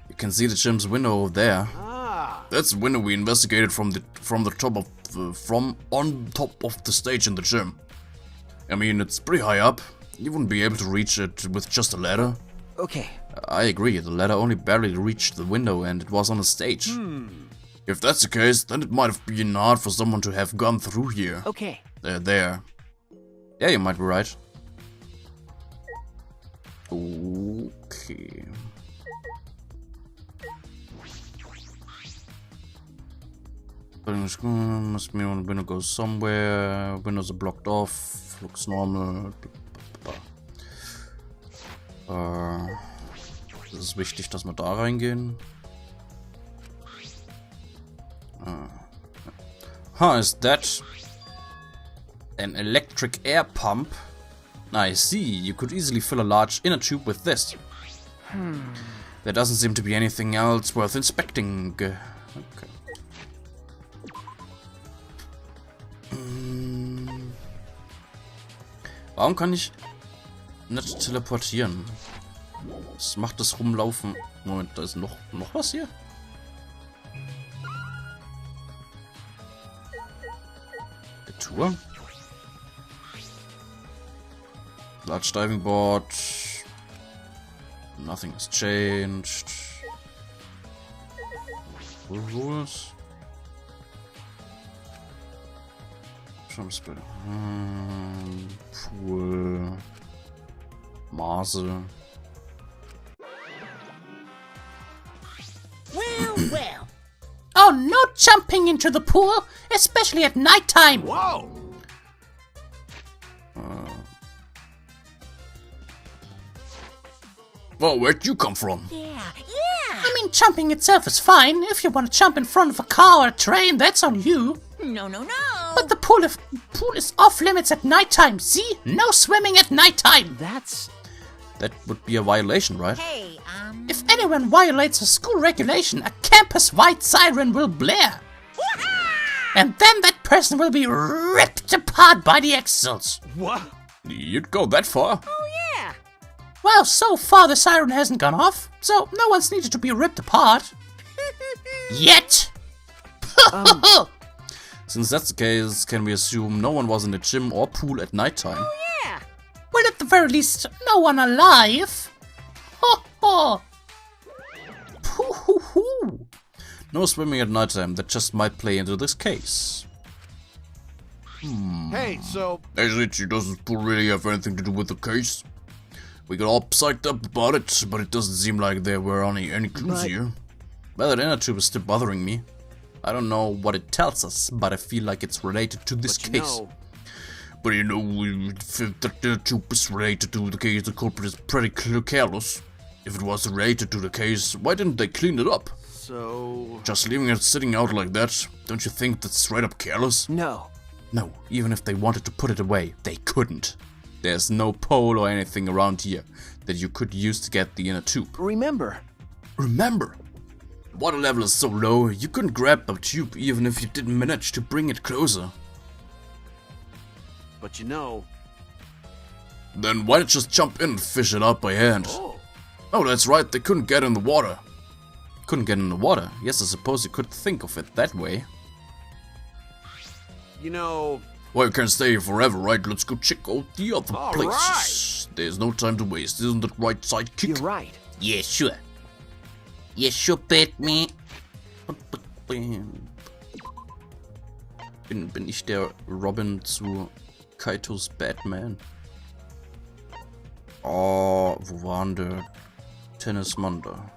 You can see the gym's window over there. That's the window we investigated from top of the stage in the gym. I mean, it's pretty high up. You wouldn't be able to reach it with just a ladder. Okay. I agree, the ladder only barely reached the window and it was on a stage. If that's the case, then it might have been hard for someone to have gone through here. Okay. There. Yeah, you might be right. Okay. Must mean when the window goes somewhere. Windows are blocked off. Looks normal. Es ist wichtig, dass wir da reingehen. Is that an electric air pump? I see. You could easily fill a large inner tube with this. There doesn't seem to be anything else worth inspecting. Okay. Warum kann ich nicht teleportieren? Was macht das Rumlaufen? Moment, da ist noch was hier? Der Tour? Large diving board. Nothing has changed. Rules. Pool. Maße. Well. Oh, no jumping into the pool, especially at nighttime. Whoa! Well, where'd you come from? Yeah. I mean, jumping itself is fine. If you want to jump in front of a car or a train, that's on you. No. But the pool is off limits at nighttime. See? No swimming at nighttime. That would be a violation, right? Hey, if anyone violates a school regulation, a campus-wide siren will blare. And then that person will be ripped apart by the exils. What? You'd go that far? Oh, yeah. Well, so far the siren hasn't gone off, so no one's needed to be ripped apart. Yet. Since that's the case, can we assume no one was in the gym or pool at nighttime? Oh, yeah. Well, at the very least, no one alive. Ho ho. Hoo hoo hoo. No swimming at nighttime, that just might play into this case. Hey, so... Actually, doesn't really have anything to do with the case. We got all psyched up about it, but it doesn't seem like there were any clues here. Well, that inner tube is still bothering me. I don't know what it tells us, but I feel like it's related to this case. But you know, if that inner tube is related to the case, the culprit is pretty careless. If it was related to the case, why didn't they clean it up? So... Just leaving it sitting out like that, don't you think that's straight up careless? No. No, even if they wanted to put it away, they couldn't. There's no pole or anything around here that you could use to get the inner tube. Remember? Water level is so low, you couldn't grab the tube even if you didn't manage to bring it closer. But you know... Then why not just jump in and fish it out by hand? Oh, that's right, they couldn't get in the water. Couldn't get in the water? Yes, I suppose you could think of it that way. You know... Well, you can't stay here forever, right? Let's go check out the other All places. There's no time to waste, isn't that right, sidekick? You're right. Yeah, sure. You sure bet me. Bin ich der Robin zu Kaitos Batman? Oh, wo war denn der Tennismann da?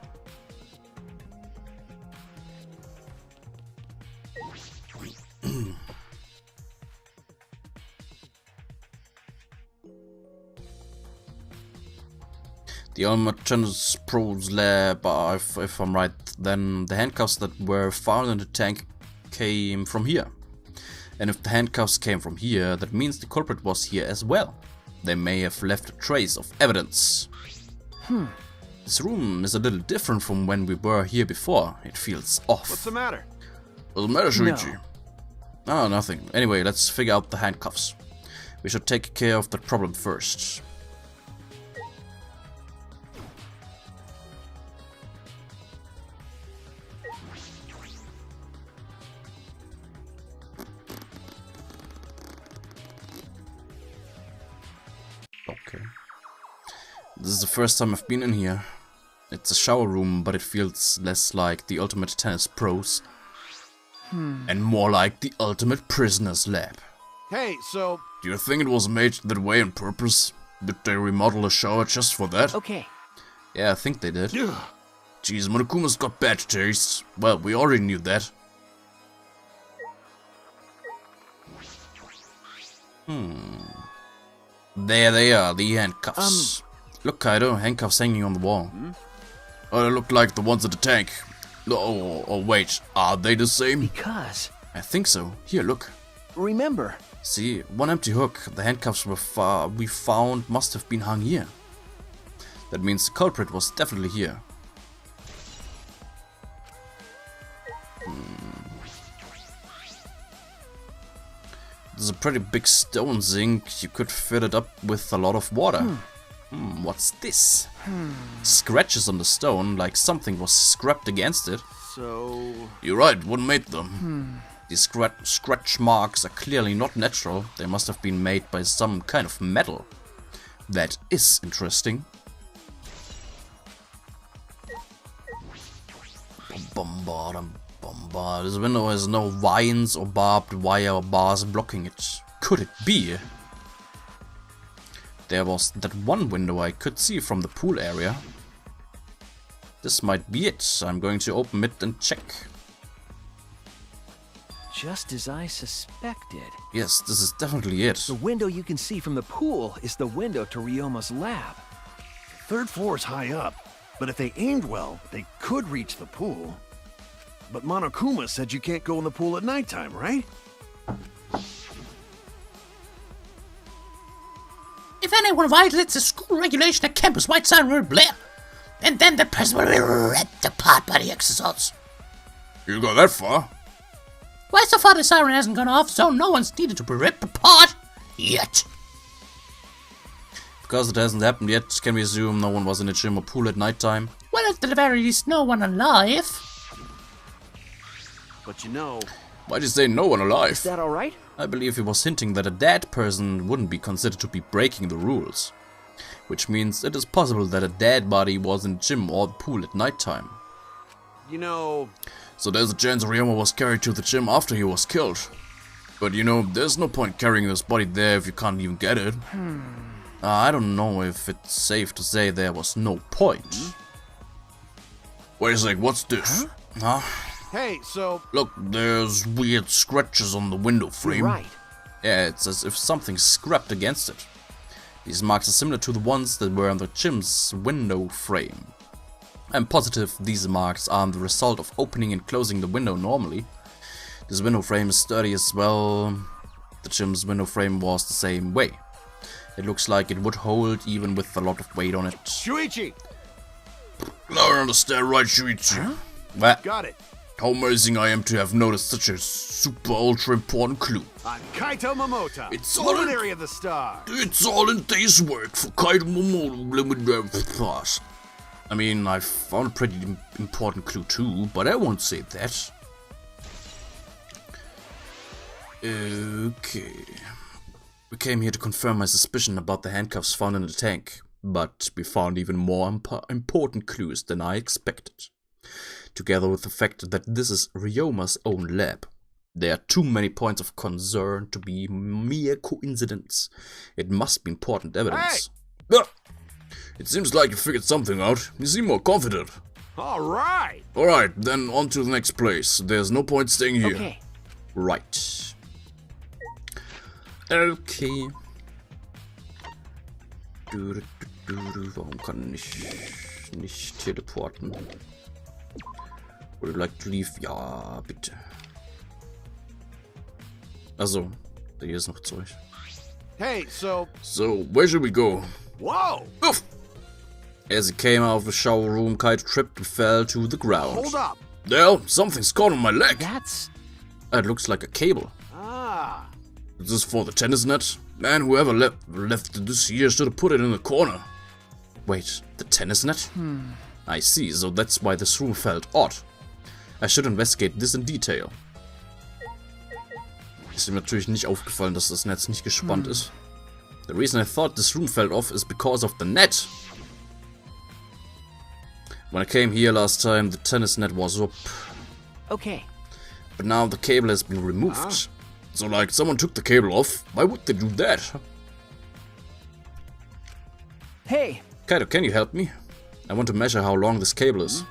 The Ultimate Tennis Pro's lab, if I'm right, then the handcuffs that were found in the tank came from here. And if the handcuffs came from here, that means the culprit was here as well. They may have left a trace of evidence. This room is a little different from when we were here before. It feels off. What's the matter? What's the matter, Shuichi? No. Oh, nothing. Anyway, let's figure out the handcuffs. We should take care of that problem first. Okay. This is the first time I've been in here. It's a shower room, but it feels less like the Ultimate Tennis Pros. And more like the Ultimate Prisoner's Lab. Hey, so... Do you think it was made that way on purpose? Did they remodel a shower just for that? Okay. Yeah, I think they did. Jeez, Monokuma's got bad taste. Well, we already knew that. There they are, the handcuffs. Look, Kaido, handcuffs hanging on the wall. Oh, they look like the ones at the tank. Oh, wait, are they the same? Because... I think so. Here, look. Remember... See, one empty hook. The handcuffs we found must have been hung here. That means the culprit was definitely here. There's a pretty big stone zinc. You could fill it up with a lot of water. What's this? Scratches on the stone, like something was scrubbed against it. So... You're right, what made them? These scratch marks are clearly not natural. They must have been made by some kind of metal. That is interesting. This window has no vines or barbed wire bars blocking it. Could it be? There was that one window I could see from the pool area. This might be it. I'm going to open it and check. Just as I suspected. Yes, this is definitely it. The window you can see from the pool is the window to Ryoma's lab. Third floor's high up, but if they aimed well, they could reach the pool. But Monokuma said you can't go in the pool at nighttime, right? If anyone violates the school regulation at campus, white siren will blare. And then the president will be ripped apart by the exorcists. You got that far? Why, so far the siren hasn't gone off, so no one's needed to be ripped apart yet. Because it hasn't happened yet, can we assume no one was in a gym or pool at nighttime? Well, at the very least, no one alive. But you know... Why'd you say no one alive? Is that alright? I believe he was hinting that a dead person wouldn't be considered to be breaking the rules. Which means it is possible that a dead body was in the gym or the pool at nighttime. You know... So there's a chance Ryoma was carried to the gym after he was killed. But you know, there's no point carrying his body there if you can't even get it. I don't know if it's safe to say there was no point. Wait a sec, what's this? Huh? Hey, so... Look, there's weird scratches on the window frame. Right. Yeah, it's as if something scrubbed against it. These marks are similar to the ones that were on the gym's window frame. I'm positive these marks are the result of opening and closing the window normally. This window frame is sturdy as well. The gym's window frame was the same way. It looks like it would hold even with a lot of weight on it. Shuichi! I don't understand, right, Shuichi? What? Got it. How amazing I am to have noticed such a super ultra important clue. I'm Kaito Momota, It's all in- luminary of the star. It's all in day's work for Kaito Momoto. I mean, I found a pretty important clue too, but I won't say that. Okay. We came here to confirm my suspicion about the handcuffs found in the tank, but we found even more important clues than I expected. Together with the fact that this is Ryoma's own lab. There are too many points of concern to be mere coincidence. It must be important evidence. Hey! It seems like you figured something out. You seem more confident. Alright! Alright, then on to the next place. There's no point staying here. Okay. Right. Okay. Warum kann ich nicht teleporten? Would you like to leave? Ja, bitte. Also, hier ist noch Zeug. Hey, so where should we go? whoa! Oof! As he came out of the shower room, Kaito tripped and fell to the ground. Hold up. Well, something's caught on my leg. That's... It looks like a cable. Ah. Is this for the tennis net? Man, whoever left this here should have put it in the corner. Wait, the tennis net? I see, so that's why this room felt odd. I should investigate this in detail. Ist ihm natürlich nicht aufgefallen, dass das Netz nicht gespannt ist. The reason I thought this room fell off is because of the net. When I came here last time, the tennis net was up. Okay. But now the cable has been removed. So like, someone took the cable off. Why would they do that? Hey! Kaito, can you help me? I want to measure how long this cable is.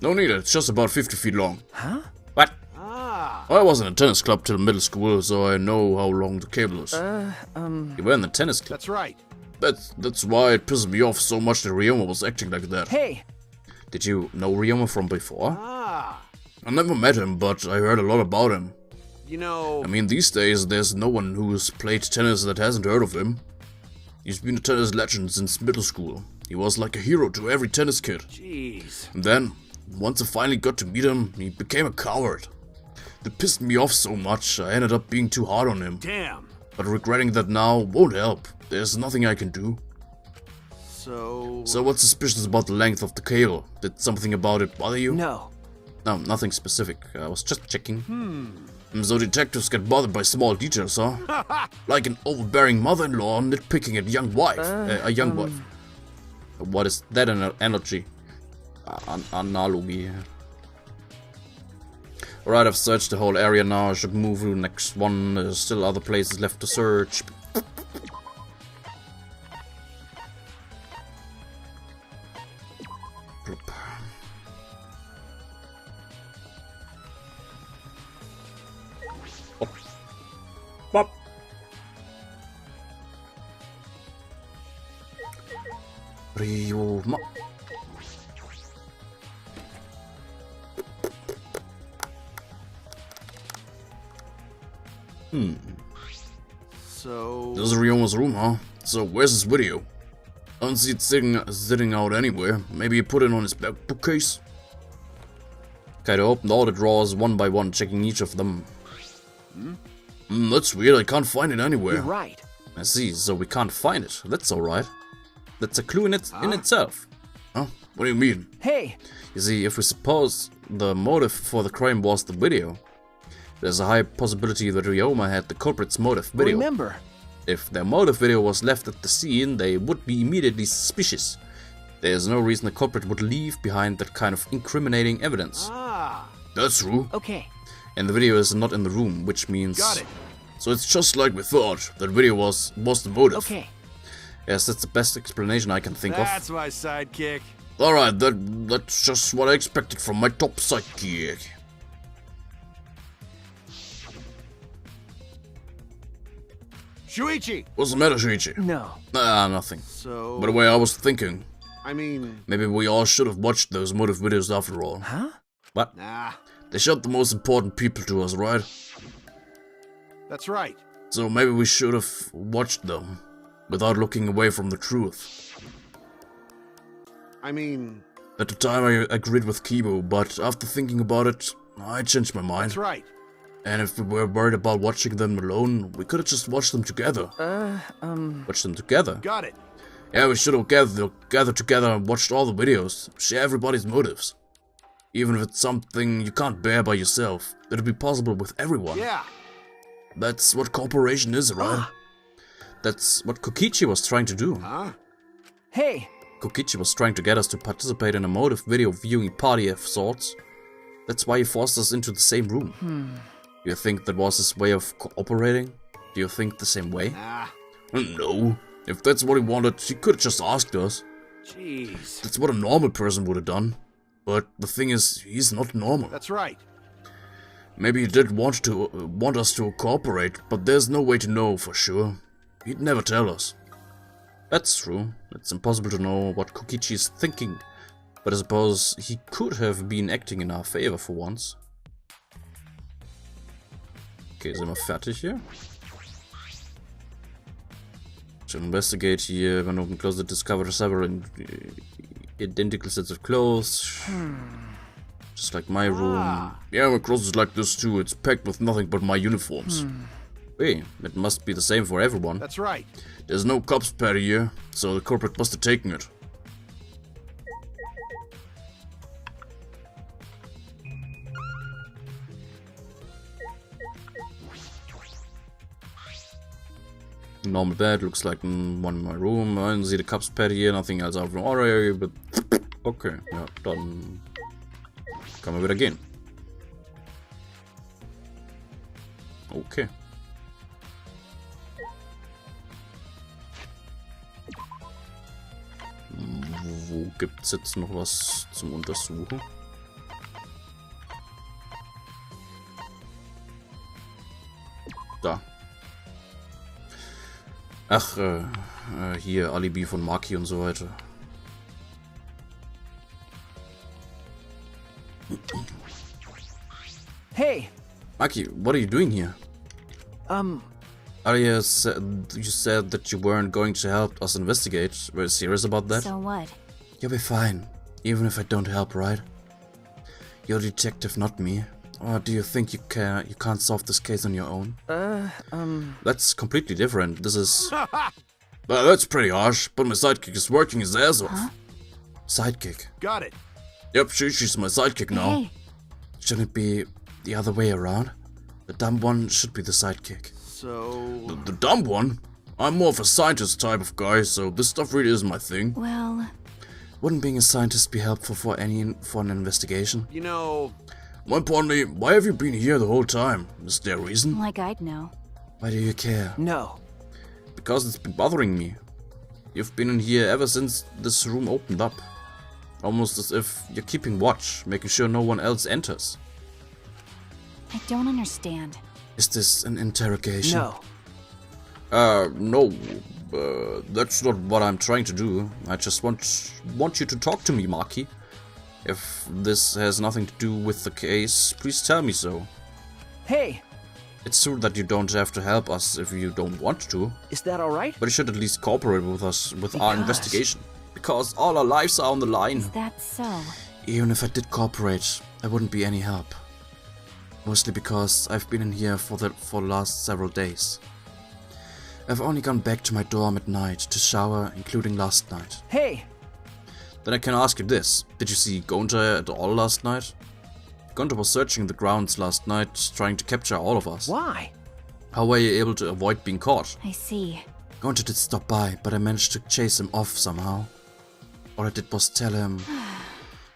No need, it's just about 50 feet long. Huh? What? Ah. I was in a tennis club till middle school, so I know how long the cable is. You were in the tennis club? That's right. That's why it pisses me off so much that Ryoma was acting like that. Hey! Did you know Ryoma from before? Ah. I never met him, but I heard a lot about him. You know. I mean, these days, there's no one who's played tennis that hasn't heard of him. He's been a tennis legend since middle school. He was like a hero to every tennis kid. Jeez. And then, once I finally got to meet him, he became a coward. That pissed me off so much, I ended up being too hard on him. Damn. But regretting that now won't help. There's nothing I can do. So what's suspicious about the length of the cable? Did something about it bother you? No. No, nothing specific. I was just checking. So detectives get bothered by small details, huh? Like an overbearing mother-in-law nitpicking at a young wife. What is that an analogy? Analogy. Alright, I've searched the whole area now. I should move to the next one. There's still other places left to search. Bop. Ryoma. So This is Ryoma's room, huh? So where's his video? I don't see it sitting out anywhere. Maybe he put it on his back bookcase? Kaito opened all the drawers one by one, checking each of them. That's weird, I can't find it anywhere. You're right. I see, so we can't find it. That's alright. That's a clue in itself. Huh? What do you mean? Hey! You see, if we suppose the motive for the crime was the video, there's a high possibility that Ryoma had the culprit's motive video. Remember. If their motive video was left at the scene, they would be immediately suspicious. There's no reason the culprit would leave behind that kind of incriminating evidence. ah. That's true. Okay. And the video is not in the room, which means... Got it. So it's just like we thought. That video was the motive. Okay. Yes, that's the best explanation I can think That's my sidekick. of. Alright, that's just what I expected from my top sidekick. Shuichi. What's the matter, Shuichi? No. Nah, nothing. So By the way, I was thinking, I mean, maybe we all should have watched those motive videos after all. Huh? What? nah. They showed the most important people to us, right? That's right. So maybe we should have watched them, without looking away from the truth. I mean, At the time I agreed with Kibo, but after thinking about it, I changed my mind. that's right. And if we were worried about watching them alone, we could have just watched them together. Watch them together? Got it. Yeah, we should have gathered together and watched all the videos, share everybody's motives. Even if it's something you can't bear by yourself, it'll be possible with everyone. Yeah. That's what cooperation is, right? That's what Kokichi was trying to do. Huh? Hey! Kokichi was trying to get us to participate in a motive video viewing party of sorts. That's why he forced us into the same room. Do you think that was his way of cooperating? Do you think the same way? Nah. No. If that's what he wanted, he could have just asked us. Jeez. That's what a normal person would have done. But the thing is, he's not normal. That's right. Maybe he did want us to cooperate, but there's no way to know for sure. He'd never tell us. That's true. It's impossible to know what Kokichi is thinking, but I suppose he could have been acting in our favor for once. Okay, sind wir fertig hier? To investigate here, when open closet, discover several identical sets of clothes. Just like my room. Yeah, my closet is like this too. It's packed with nothing but my uniforms. Wait, it must be the same for everyone. That's right. There's no cops pad here, so the corporate must have taken it. Normal bed, looks like one in my room. I didn't see the cops pad here, nothing else out of the ordinary, but okay, ja, dann können wir wieder gehen. Okay. Wo gibt's jetzt noch was zum Untersuchen? Da. Ach, hier, Alibi von Maki und so weiter. Hey! Maki, what are you doing here? You said that you weren't going to help us investigate. Were you serious about that? So what? You'll be fine, even if I don't help, right? You're a detective, not me. Or do you think you can't solve this case on your own? That's completely different. This is... that's pretty harsh, but my sidekick is working his ass off. Huh? Sidekick. Got it. Yep, she's my sidekick now. Hey, Shouldn't it be the other way around? The dumb one should be the sidekick. So... The dumb one? I'm more of a scientist type of guy, so this stuff really isn't my thing. well, Wouldn't being a scientist be helpful for an investigation? You know... More importantly, why have you been here the whole time? Is there a reason? like I'd know. Why do you care? No. Because it's been bothering me. You've been in here ever since this room opened up. Almost as if you're keeping watch, making sure no one else enters. I don't understand. Is this an interrogation? No. No. That's not what I'm trying to do. I just want you to talk to me, Maki. If this has nothing to do with the case, please tell me so. Hey! It's true that you don't have to help us if you don't want to, Is that alright? but you should at least cooperate with us with our Because- investigation. Because all our lives are on the line. Is that so? Even if I did cooperate, I wouldn't be any help. Mostly because I've been in here for the last several days. I've only gone back to my dorm at night to shower, including last night. Hey! Then I can ask you this. Did you see Gonta at all last night? Gonta was searching the grounds last night, trying to capture all of us. Why? How were you able to avoid being caught? I see. Gonta did stop by, but I managed to chase him off somehow. All I did was tell him,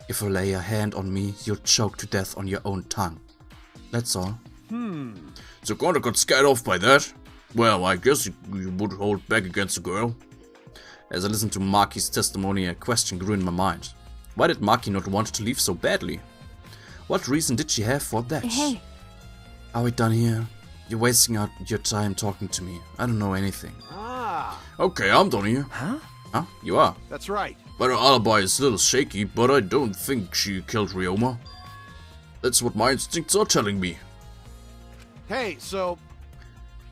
if you lay a hand on me, you'll choke to death on your own tongue. That's all. So Gonta got scared off by that? Well, I guess you would hold back against a girl. As I listened to Maki's testimony, a question grew in my mind. Why did Maki not want to leave so badly? What reason did she have for that? Hey, Are we done here? You're wasting out your time talking to me. I don't know anything. Ah, Okay, I'm done here. Huh? Huh? You are? that's right. But her alibi is a little shaky, but I don't think she killed Ryoma. That's what my instincts are telling me. Hey, so...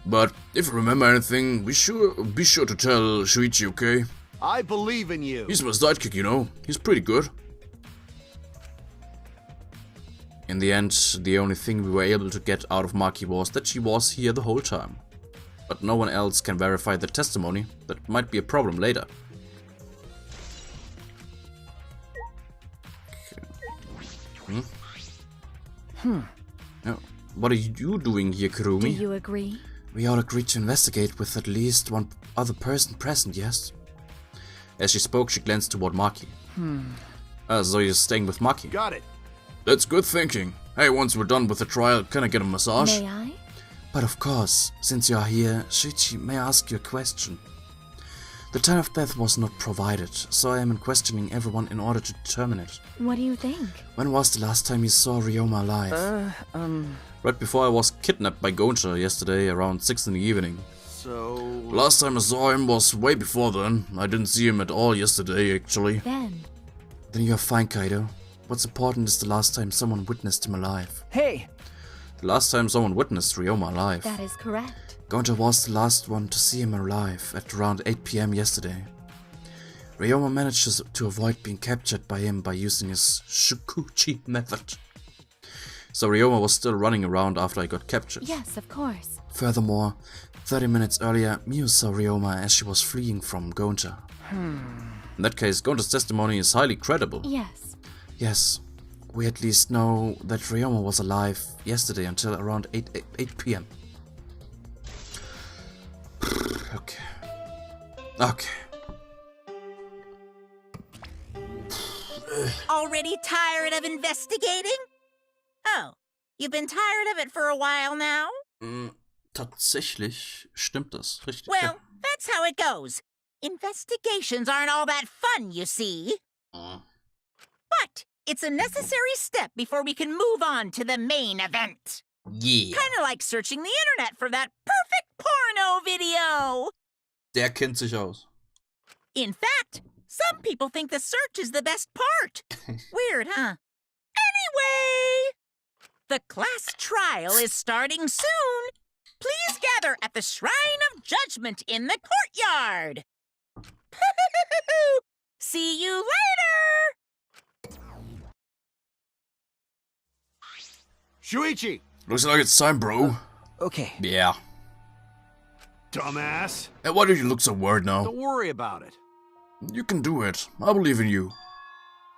But if you remember anything, be sure to tell Shuichi, okay? I believe in you. He's my sidekick, you know. He's pretty good. In the end, the only thing we were able to get out of Maki was that she was here the whole time. But no one else can verify the testimony. That might be a problem later. Now, what are you doing here, do Kurumi? you agree? We all agreed to investigate with at least one other person present, yes? As she spoke, she glanced toward Maki. So you're staying with Maki? Got it. That's good thinking. Hey, once we're done with the trial, can I get a massage? May I? But of course, since you are here, Shuichi, may I ask you a question? The time of death was not provided, so I am questioning everyone in order to determine it. What do you think? When was the last time you saw Ryoma alive? Right before I was kidnapped by Goncha yesterday around 6 in the evening. So... Last time I saw him was way before then. I didn't see him at all yesterday, actually. Then, Then you're fine, Kaido. What's important is the last time someone witnessed him alive. Hey! The last time someone witnessed Ryoma alive. That is correct. Gonta was the last one to see him alive at around 8 PM yesterday. Ryoma managed to avoid being captured by him by using his Shukuchi method. So Ryoma was still running around after I got captured. Yes, of course. Furthermore, 30 minutes earlier, Miu saw Ryoma as she was fleeing from Gonta. In that case, Gonta's testimony is highly credible. Yes. Yes, we at least know that Ryoma was alive yesterday until around 8 PM. Okay. Okay. Already tired of investigating? Oh, you've been tired of it for a while now? Tatsächlich stimmt das, richtig. Well, that's how it goes. Investigations aren't all that fun, you see. But it's a necessary step before we can move on to the main event. Yeah. Kinda like searching the internet for that perfect porno video. Der kennt sich aus. In fact, some people think the search is the best part. Weird, huh? Anyway, the class trial is starting soon. Please gather at the Shrine of Judgment in the courtyard. See you later! Shuichi! Looks like it's time, bro. Okay. Yeah. Dumbass. And why do you look so worried now? Don't worry about it. You can do it. I believe in you.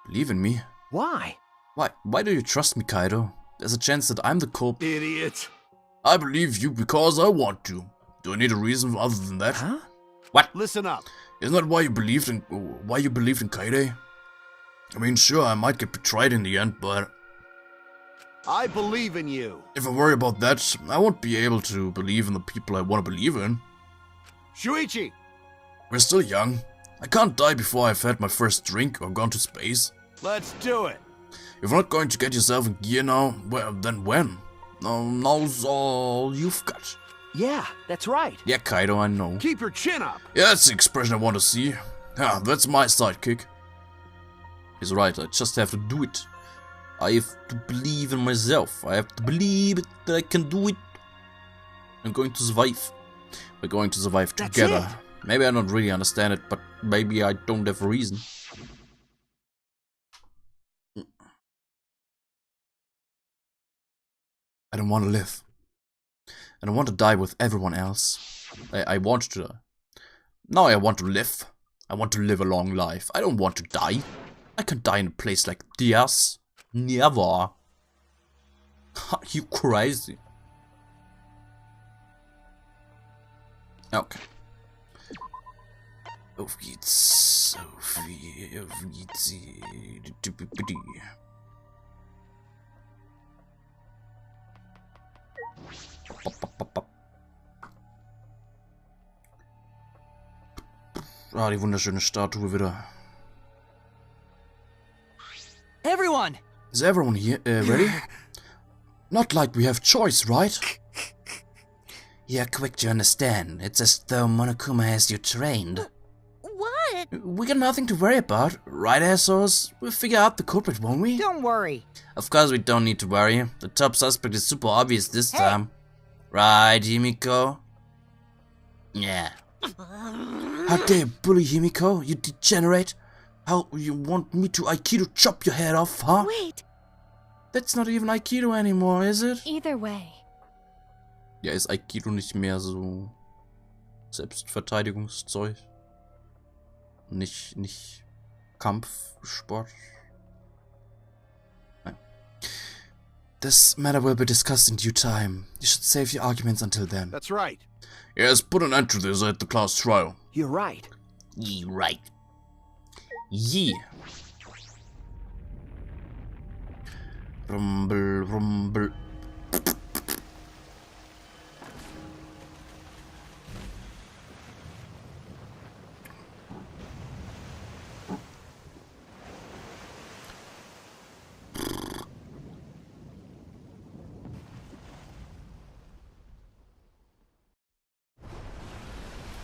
Believe in me? Why? Why do you trust me, Kaido? There's a chance that I'm the culprit. Idiot. I believe you because I want to. Do I need a reason other than that? Huh? What? Listen up. Isn't that why you believed in Kaede? I mean, sure, I might get betrayed in the end, but I believe in you. if I worry about that, I won't be able to believe in the people I want to believe in. Shuichi! We're still young. I can't die before I've had my first drink or gone to space. Let's do it. If you're not going to get yourself in gear now, well, then when? Now's all you've got. Yeah, that's right. Yeah, Kaido, I know. Keep your chin up. Yeah, that's the expression I want to see. Yeah, that's my sidekick. He's right, I just have to do it. I have to believe in myself. I have to believe that I can do it. I'm going to survive. We're going to survive together. That's it. Maybe I don't really understand it, but maybe I don't have a reason. I don't want to live. I don't want to die with everyone else. I want to die. Now I want to live. I want to live a long life. I don't want to die. I can die in a place like this. Never. Are you crazy? Okay. Auf geht's. Auf geht's. Ah, die wunderschöne Statue wieder. Everyone! Is everyone here ready? Not like we have choice, right? You're quick to understand. It's as though Monokuma has you trained. What? We got nothing to worry about, right, assholes? We'll figure out the culprit, won't we? Don't worry. Of course we don't need to worry. The top suspect is super obvious this time. Right, Himiko? Yeah. How dare you bully Himiko, you degenerate? How you want me to Aikido chop your head off, huh? Wait. That's not even Aikido anymore, is it? Either way. Ja, ist Aikido nicht mehr so Selbstverteidigungszeug? Nicht Kampfsport? Nein. This matter will be discussed in due time. You should save your arguments until then. That's right. Yes, put an end to this at the class trial. You're right. Ye right. Ye. Rumble, rumble.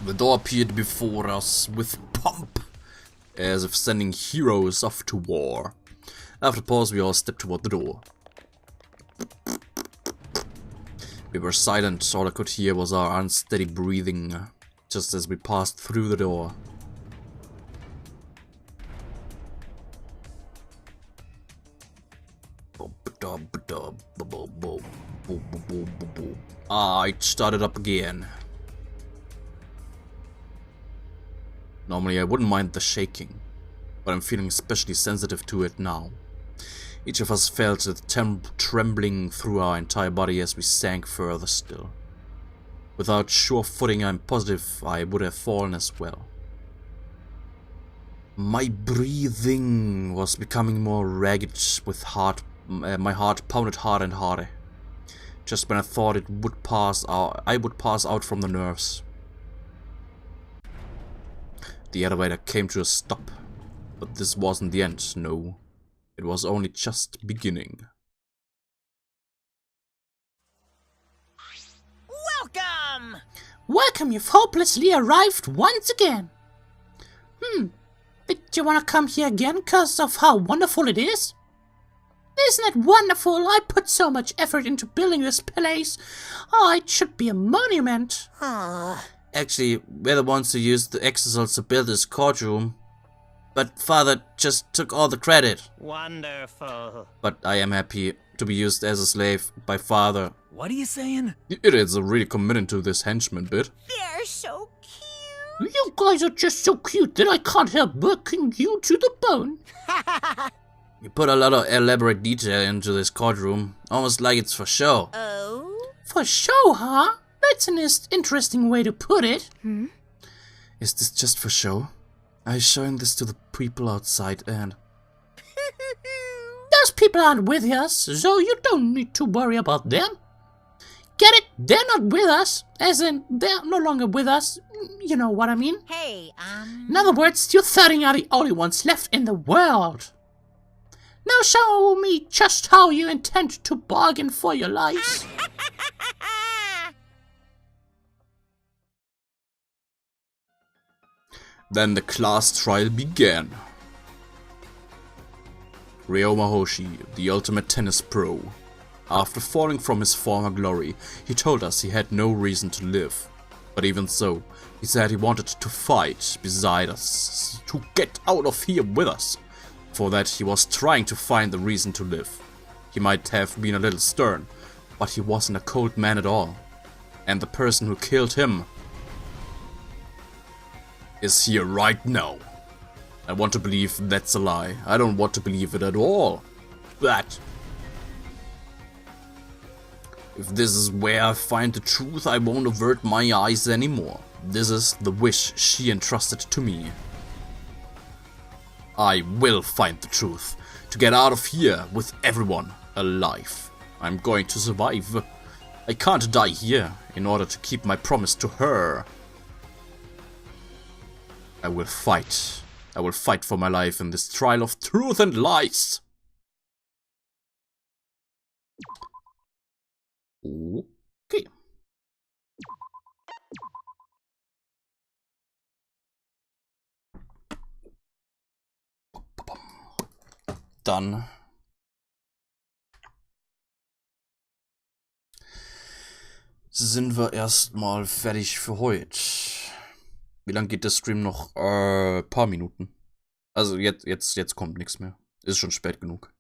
The door appeared before us with pomp, as if sending heroes off to war. After a pause, we all stepped toward the door. We were silent. All I could hear was our unsteady breathing, just as we passed through the door. It started up again. Normally I wouldn't mind the shaking, but I'm feeling especially sensitive to it now. Each of us felt it trembling through our entire body as we sank further still. Without sure footing, I'm positive I would have fallen as well. My breathing was becoming more ragged, with my heart pounded harder and harder. Just when I thought I would pass out from the nerves. The elevator came to a stop, but this wasn't the end, no. It was only just beginning. Welcome! Welcome, you've hopelessly arrived once again. Did you want to come here again because of how wonderful it is? Isn't it wonderful? I put so much effort into building this place. Oh, it should be a monument. Actually, we're the ones who used the exorcist to build this courtroom. But Father just took all the credit. Wonderful. But I am happy to be used as a slave by Father. What are you saying? It is really committed to this henchman bit. They're so cute. You guys are just so cute that I can't help working you to the bone. You put a lot of elaborate detail into this courtroom, almost like it's for show. Oh? For show, huh? That's an interesting way to put it. Is this just for show? I'm showing this to the people outside and... Those people aren't with us, so you don't need to worry about them. Get it? They're not with us. As in, they're no longer with us. You know what I mean? Hey, In other words, you 13 are the only ones left in the world. Now show me just how you intend to bargain for your lives. Then the class trial began. Ryoma Hoshi, the ultimate tennis pro. After falling from his former glory, he told us he had no reason to live. But even so, he said he wanted to fight beside us, to get out of here with us. For that, he was trying to find the reason to live. He might have been a little stern, but he wasn't a cold man at all. And the person who killed him is here right now. I want to believe that's a lie. I don't want to believe it at all. But if this is where I find the truth, I won't avert my eyes anymore. This is the wish she entrusted to me. I will find the truth, to get out of here with everyone alive. I'm going to survive. I can't die here in order to keep my promise to her. I will fight. I will fight for my life in this trial of truth and lies. Okay. Dann sind wir erstmal fertig für heute. Wie lange geht der Stream noch? Paar Minuten. Also jetzt kommt nichts mehr. Ist schon spät genug.